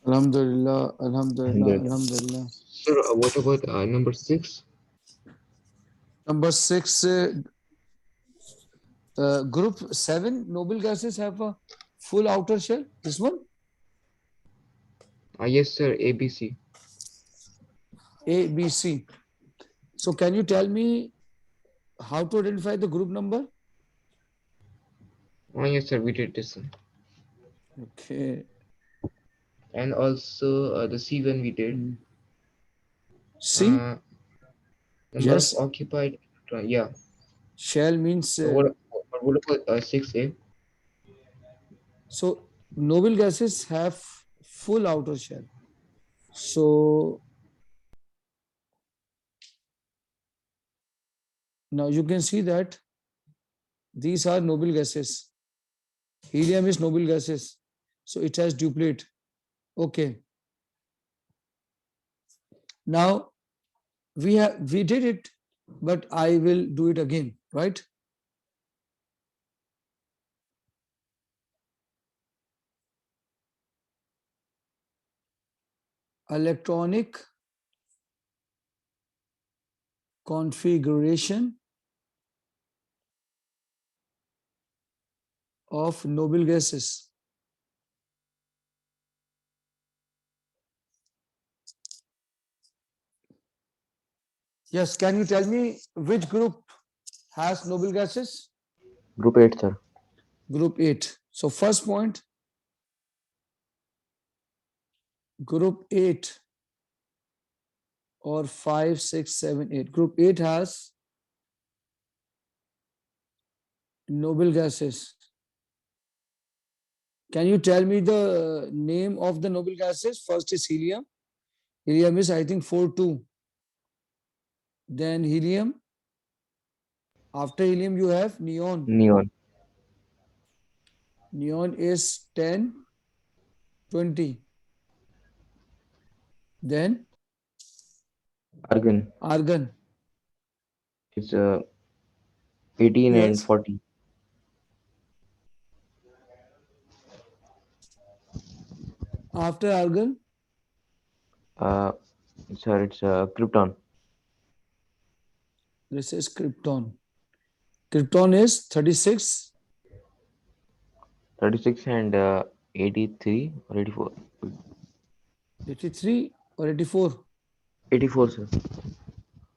Alhamdulillah, Alhamdulillah, Alhamdulillah. Alhamdulillah. Sir, what about number 6? Number 6, group 7 noble gases have a full outer shell. This one, Yes, sir, ABC. A, B, C. So can you tell me how to identify the group number? Yes, sir, we did this one. Okay. And also the C1 we did. C, Number yes. of occupied, yeah. Shell means, What about 6A? so noble gases have full outer shell. So now you can see that these are noble gases. Helium is noble gases. So it has duplicate. Okay. Now we did it, but I will do it again, right? Electronic configuration of noble gases. Yes, can you tell me which group has noble gases? Group 8, sir. Group 8. So first point, group 8 or 5, 6, 7, 8. Group 8 has noble gases. Can you tell me the name of the noble gases? First is helium. Helium is, I think, 4,2. Then helium. After helium, you have neon. Neon. Neon is 10, 20. Then Argon argon. is 18 and Yes. 40. After argon, Sir, it's krypton. this is krypton. Krypton is 36. 36 and 83 or 84. 83 or 84? 84, sir.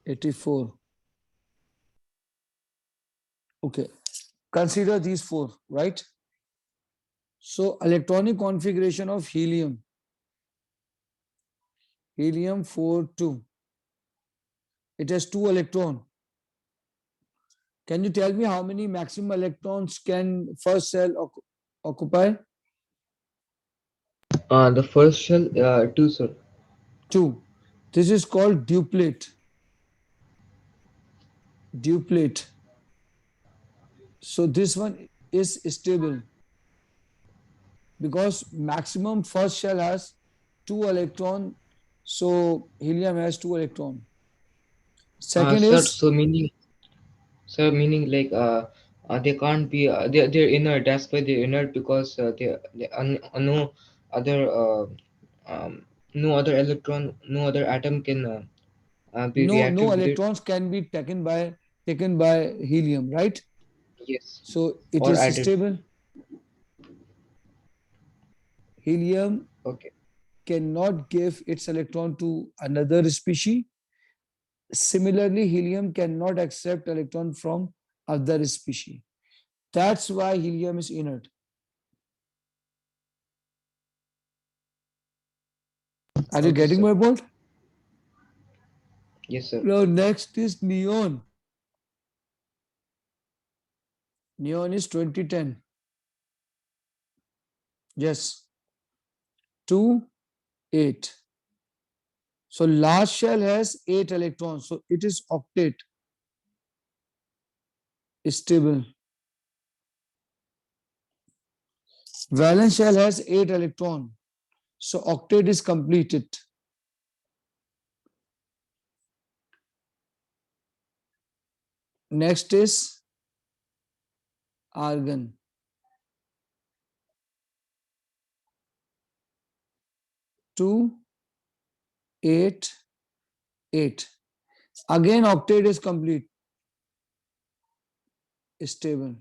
84. Okay. Consider these four, right? So electronic configuration of helium. Helium 4,2. It has 2 electrons. Can you tell me how many maximum electrons can first cell occupy? The first shell, 2, sir. 2. This is called duplet. Duplet. So this one is stable because maximum first shell has 2 electron. So helium has 2 electron. Second Sir, is so meaning like they can't be they're inert. That's why they're inert because no other no other electron, no other atom can be no reacted with it. electrons can be taken by helium, right? Yes, So it or is added. stable. Helium Okay. cannot give its electron to another species. Similarly, helium cannot accept electron from other species. That's why helium is inert. Are you Okay, getting sir. my point? Yes, sir. Now, next is neon. Neon is 2010. Yes. 2, 8. So last shell has 8 electrons. So it is octet. Stable. Valence shell has 8 electrons. So octet is completed. Next is argon. Two, 8, 8. Again, octet is complete, stable.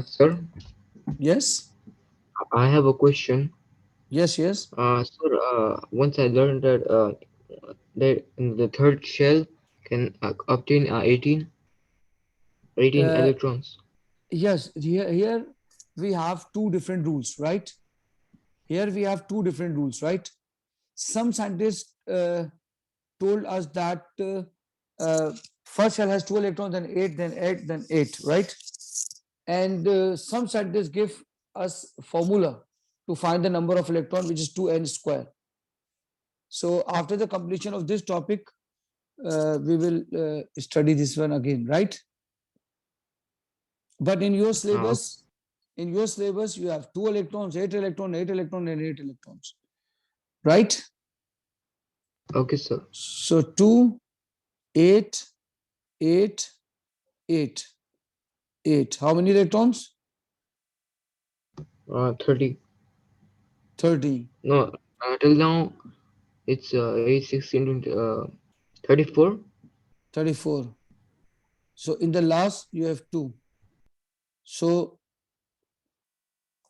Sir, Yes, I have a question. yes, yes. Sir, once I learned that in the third shell can obtain 18 Uh, electrons. yes, here we have two different rules, right? Here we have two different rules, right? Some scientists told us that first shell has two electrons, then eight, then eight, then eight, right? And some scientists give us formula to find the number of electron, which is 2n square. So after the completion of this topic, we will study this one again, right? But in your syllabus, you have two electrons, eight electron, eight electron, and eight electrons, right? Okay, sir. So 2, 8, 8, 8, 8. How many electrons? 30. 30, No, till now it's 8, 16, 34. 34. So in the last, you have 2. So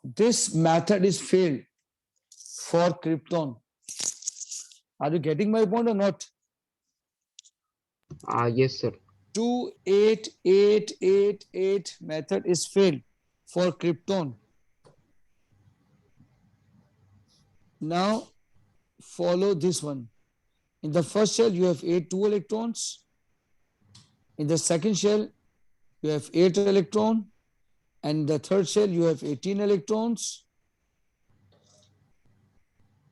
this method is failed for krypton. Are you getting my point or not? Yes, sir. 2, 8, 8, 8, 8 method is failed for krypton. Now follow this one. In the first shell, you have 8 2 electrons. In the second shell, you have 8 electron. And the third shell, you have 18 electrons.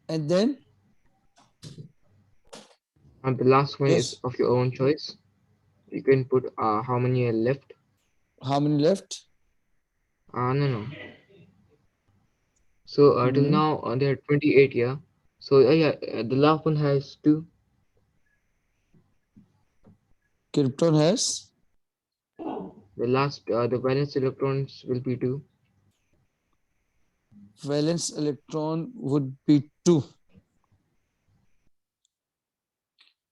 And then, And the last one is yes, of your own choice. You can put how many are left. how many left? No. So till Hmm. now there are 28. Yeah. So yeah, the last one has 2. Krypton has The valence electrons will be 2. valence electron would be 2.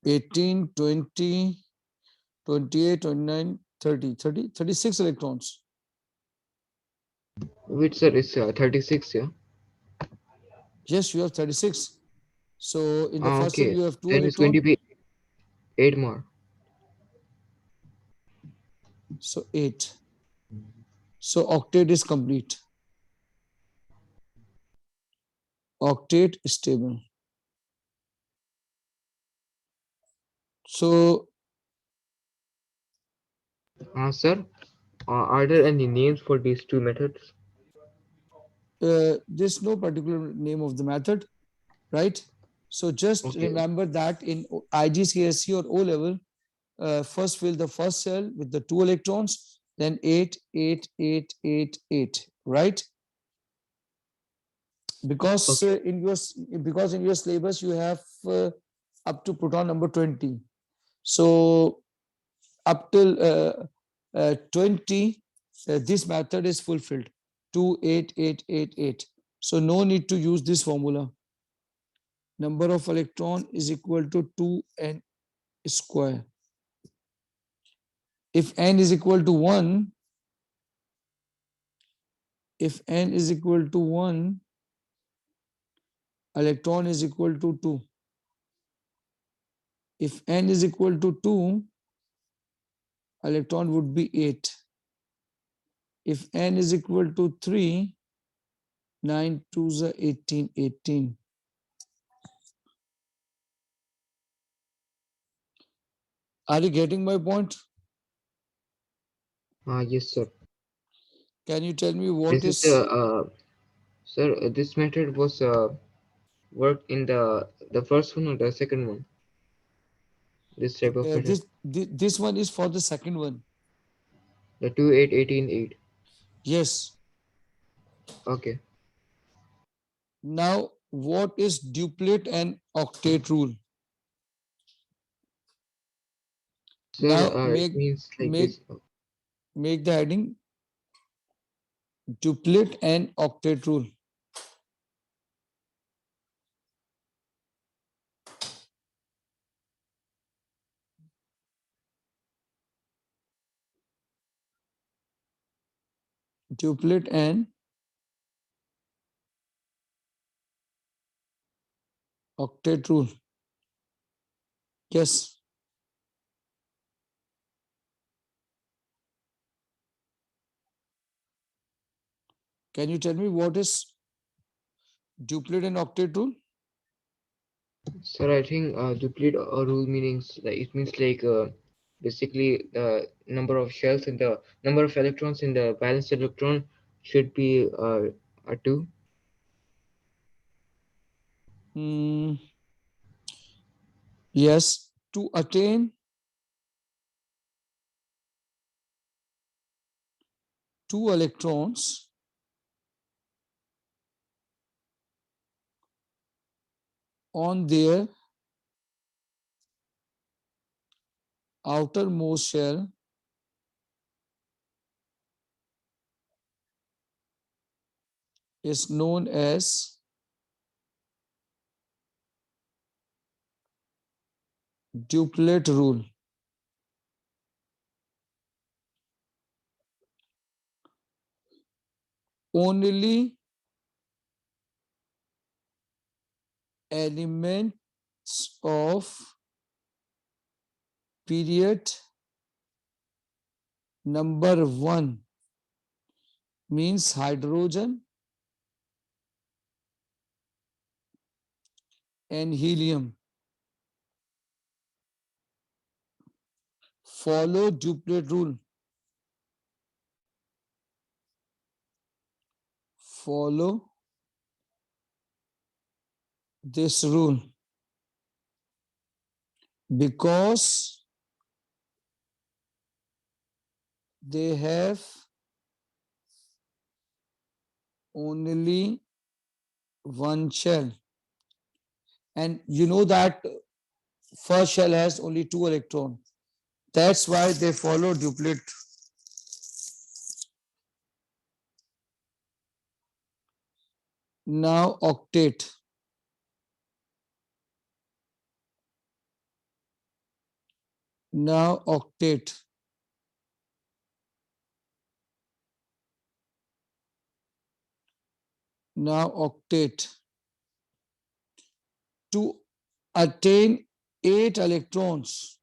18, 20, 28, 29, 30, 30, 36 electrons. Which sir is 36. Yeah. Yes, you have 36. So in the first cell, Okay. you have 2 Then it's going electron. to be 8 more. So 8. So octet is complete. Octet stable. So Sir, are there any names for these two methods? there's no particular name of the method, right? So just Okay. remember that in IGCSE or O level, first fill the first cell with the 2 electrons, then 8, 8, 8, 8, 8, right? Because Okay. in your syllabus you have up to proton number 20. So up till 20, this method is fulfilled. 2, 8, 8, 8, 8. So no need to use this formula. Number of electron is equal to 2n square. If n is equal to 1, if n is equal to 1, electron is equal to 2. If n is equal to 2, electron would be 8. If n is equal to 3, 9 2s are 18, 18. Are you getting my point? Yes, sir. Can you tell me what This is is the sir. This method was worked in the first one or the second one. This type of method. this one is for the second one. The 2, 8, 18, 8. Yes. Okay. Now, what is duplet and octet rule? Sir, Now it means like make this. make the heading duplet and octet rule. Duplet and octet rule. Yes. Can you tell me what is duplet and octet rule? Sir, I think duplicate rule meanings like it means like basically the number of shells in the number of electrons in the balanced electron should be a two. Hmm, yes. To attain two electrons on their outermost shell is known as duplet rule. Only elements of period number 1 means hydrogen and helium follow duplet rule. Follow this rule because they have only one shell. And you know that first shell has only two electrons. That's why they follow duplet. Now octet. Now octet. Now octet. To attain 8 electrons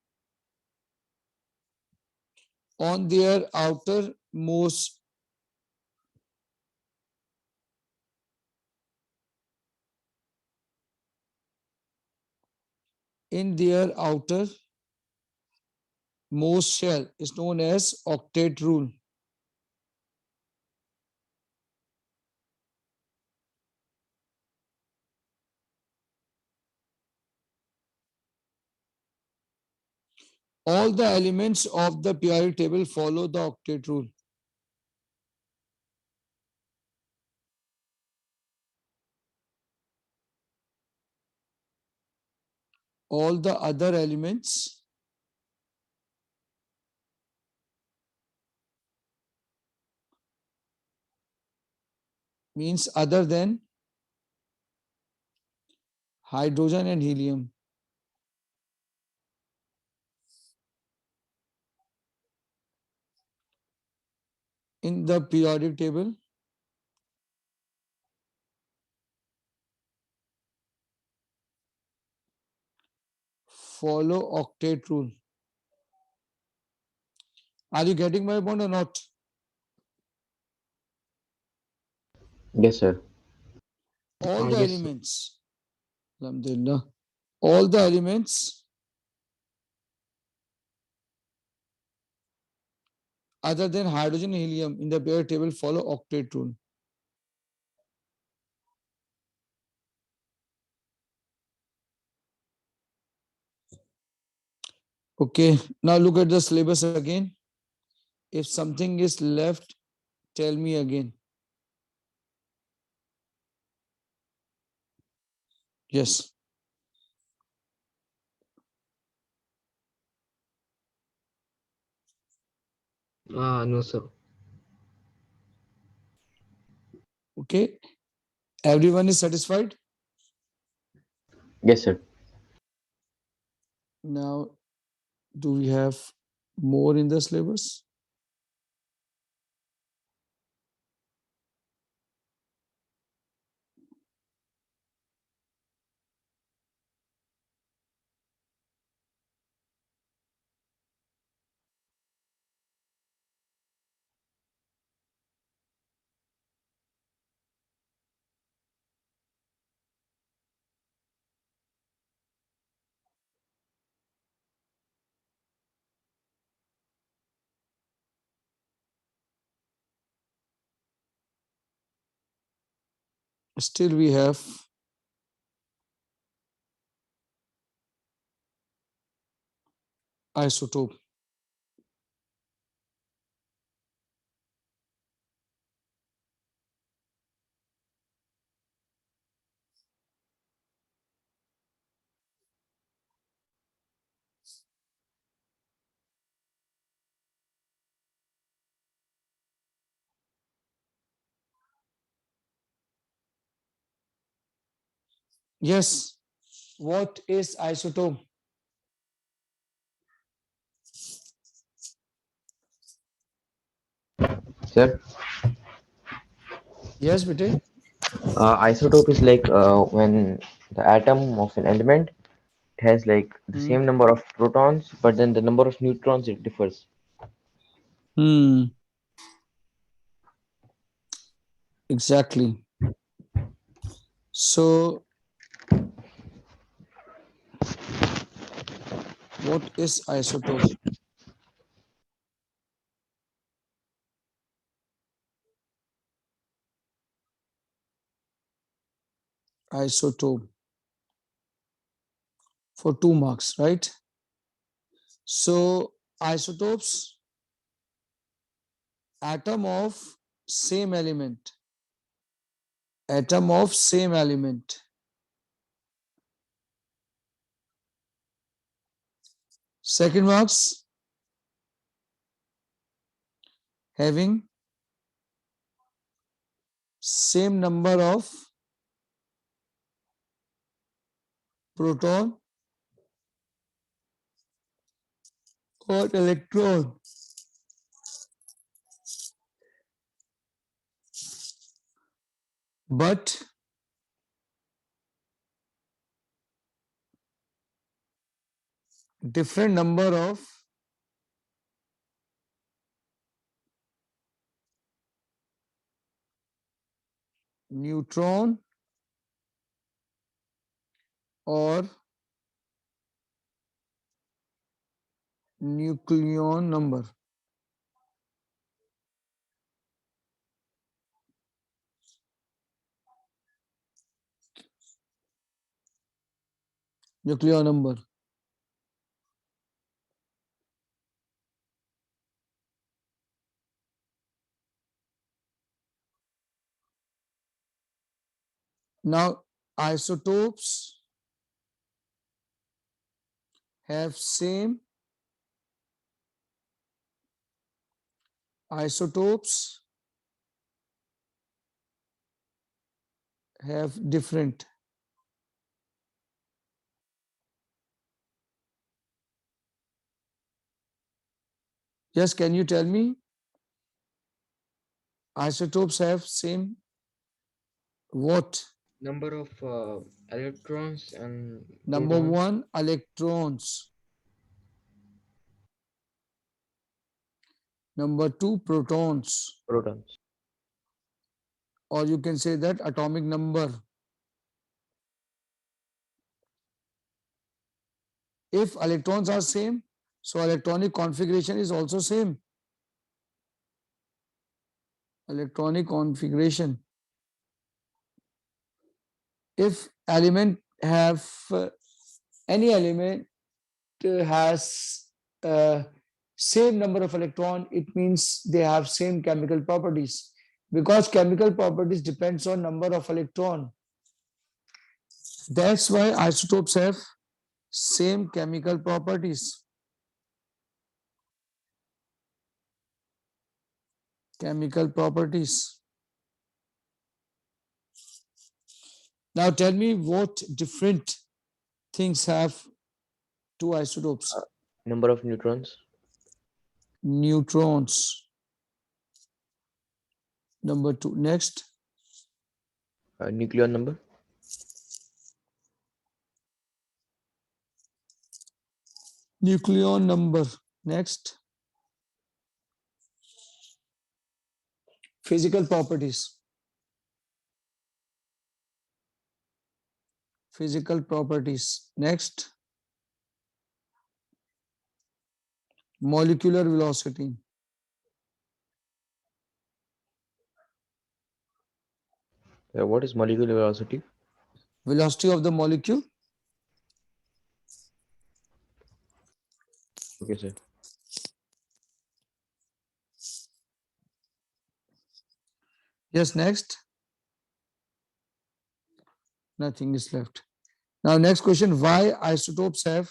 on their outermost in their outermost shell is known as octet rule. All the elements of the periodic table follow the octet rule. All the other elements means other than hydrogen and helium in the periodic table follow octet rule. Are you getting my point or not? Yes, sir. All the Yes, sir. elements, alhamdulillah, all the elements other than hydrogen and helium in the periodic table follow octet rule. Okay, now look at the syllabus again. If something is left, tell me again. Yes. No, sir. Okay, everyone is satisfied? Yes, sir. Now, do we have more in the syllabus? Still we have isotope. Yes, what is isotope? Sir, Yes, bete. isotope is like when the atom of an element has like the Hmm. same number of protons, but then the number of neutrons it differs. Hmm, exactly. So, what is isotope? Isotope for 2 marks, right? So, isotopes, atom of same element, atom of same element. Second marks, having same number of proton or electron, but different number of neutron or nucleon number. Nucleon number. Now, isotopes have same, isotopes have different. Yes, can you tell me? Isotopes have same what? Number of electrons and Number protons. one, electrons. Number two, protons. Protons. Or you can say that atomic number. If electrons are same, so electronic configuration is also same. Electronic configuration. If element have any element has same number of electron, it means they have same chemical properties, because chemical properties depends on number of electron. That's why isotopes have same chemical properties. chemical properties. Now tell me what different things have two isotopes. Number of neutrons. Neutrons. Number 2. Next, Nucleon number. nucleon number. Next, physical properties. Physical properties. Next, molecular velocity. What is molecular velocity? Velocity of the molecule. Okay, sir. Yes, next. Nothing is left. Now, next question, why isotopes have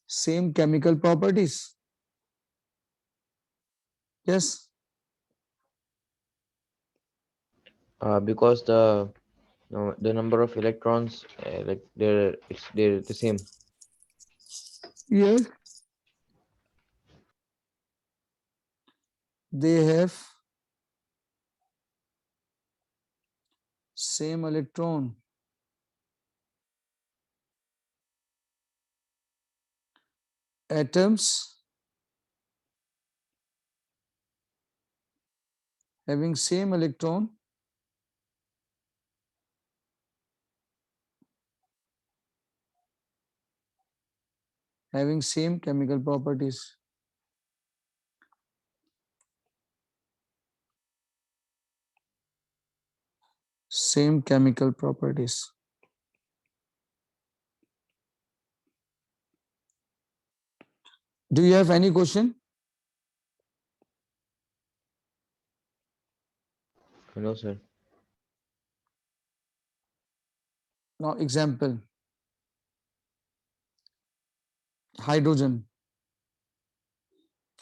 same chemical properties? Yes, Because the number of electrons, like they're the same. yes. They have same electron. Atoms having same electron having same chemical properties. Same chemical properties. Do you have any question? No, sir. Now, example. Hydrogen.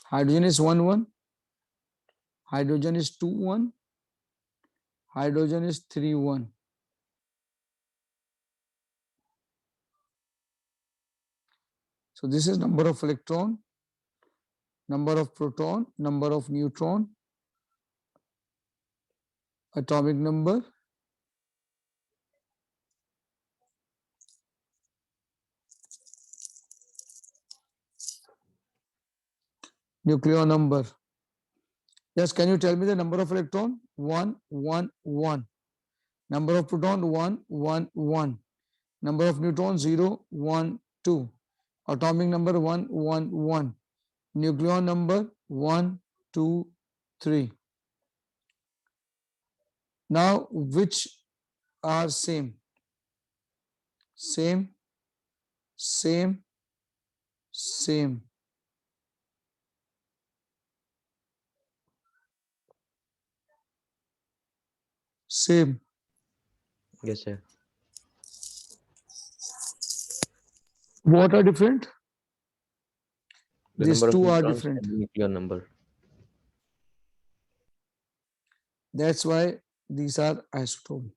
Hydrogen is 1, 1. Hydrogen is 2, 1. Hydrogen is 3, 1. So this is number of electron, number of proton, number of neutron, atomic number, nucleon number. Yes, can you tell me the number of electron? 1, 1, 1. Number of proton, 1, 1, 1. Number of neutron, 0, 1, 2. Atomic number, 1, 1, 1. Nucleon number, 1, 2, 3. Now, which are same? Same, same, same. Same. Yes, sir. What are different? The These number of two are neutrons different. and the nucleon number. That's why these are isotope.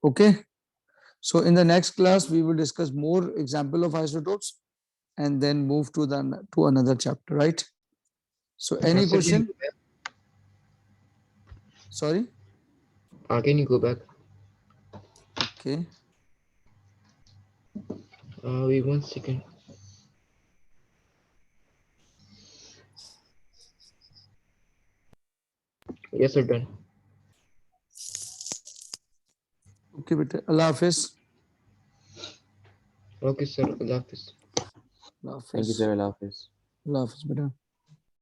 Okay. So in the next class, we will discuss more example of isotopes and then move to another chapter, right? So any Sir, question? Sorry? can you go back? Okay. Wait 1 second. Yes, sir, done. Okay, beta. Allah Hafiz. Okay, sir. Allah Hafiz. Allah Thank you, Hafiz. sir. Allah Hafiz. Allah Hafiz, beta.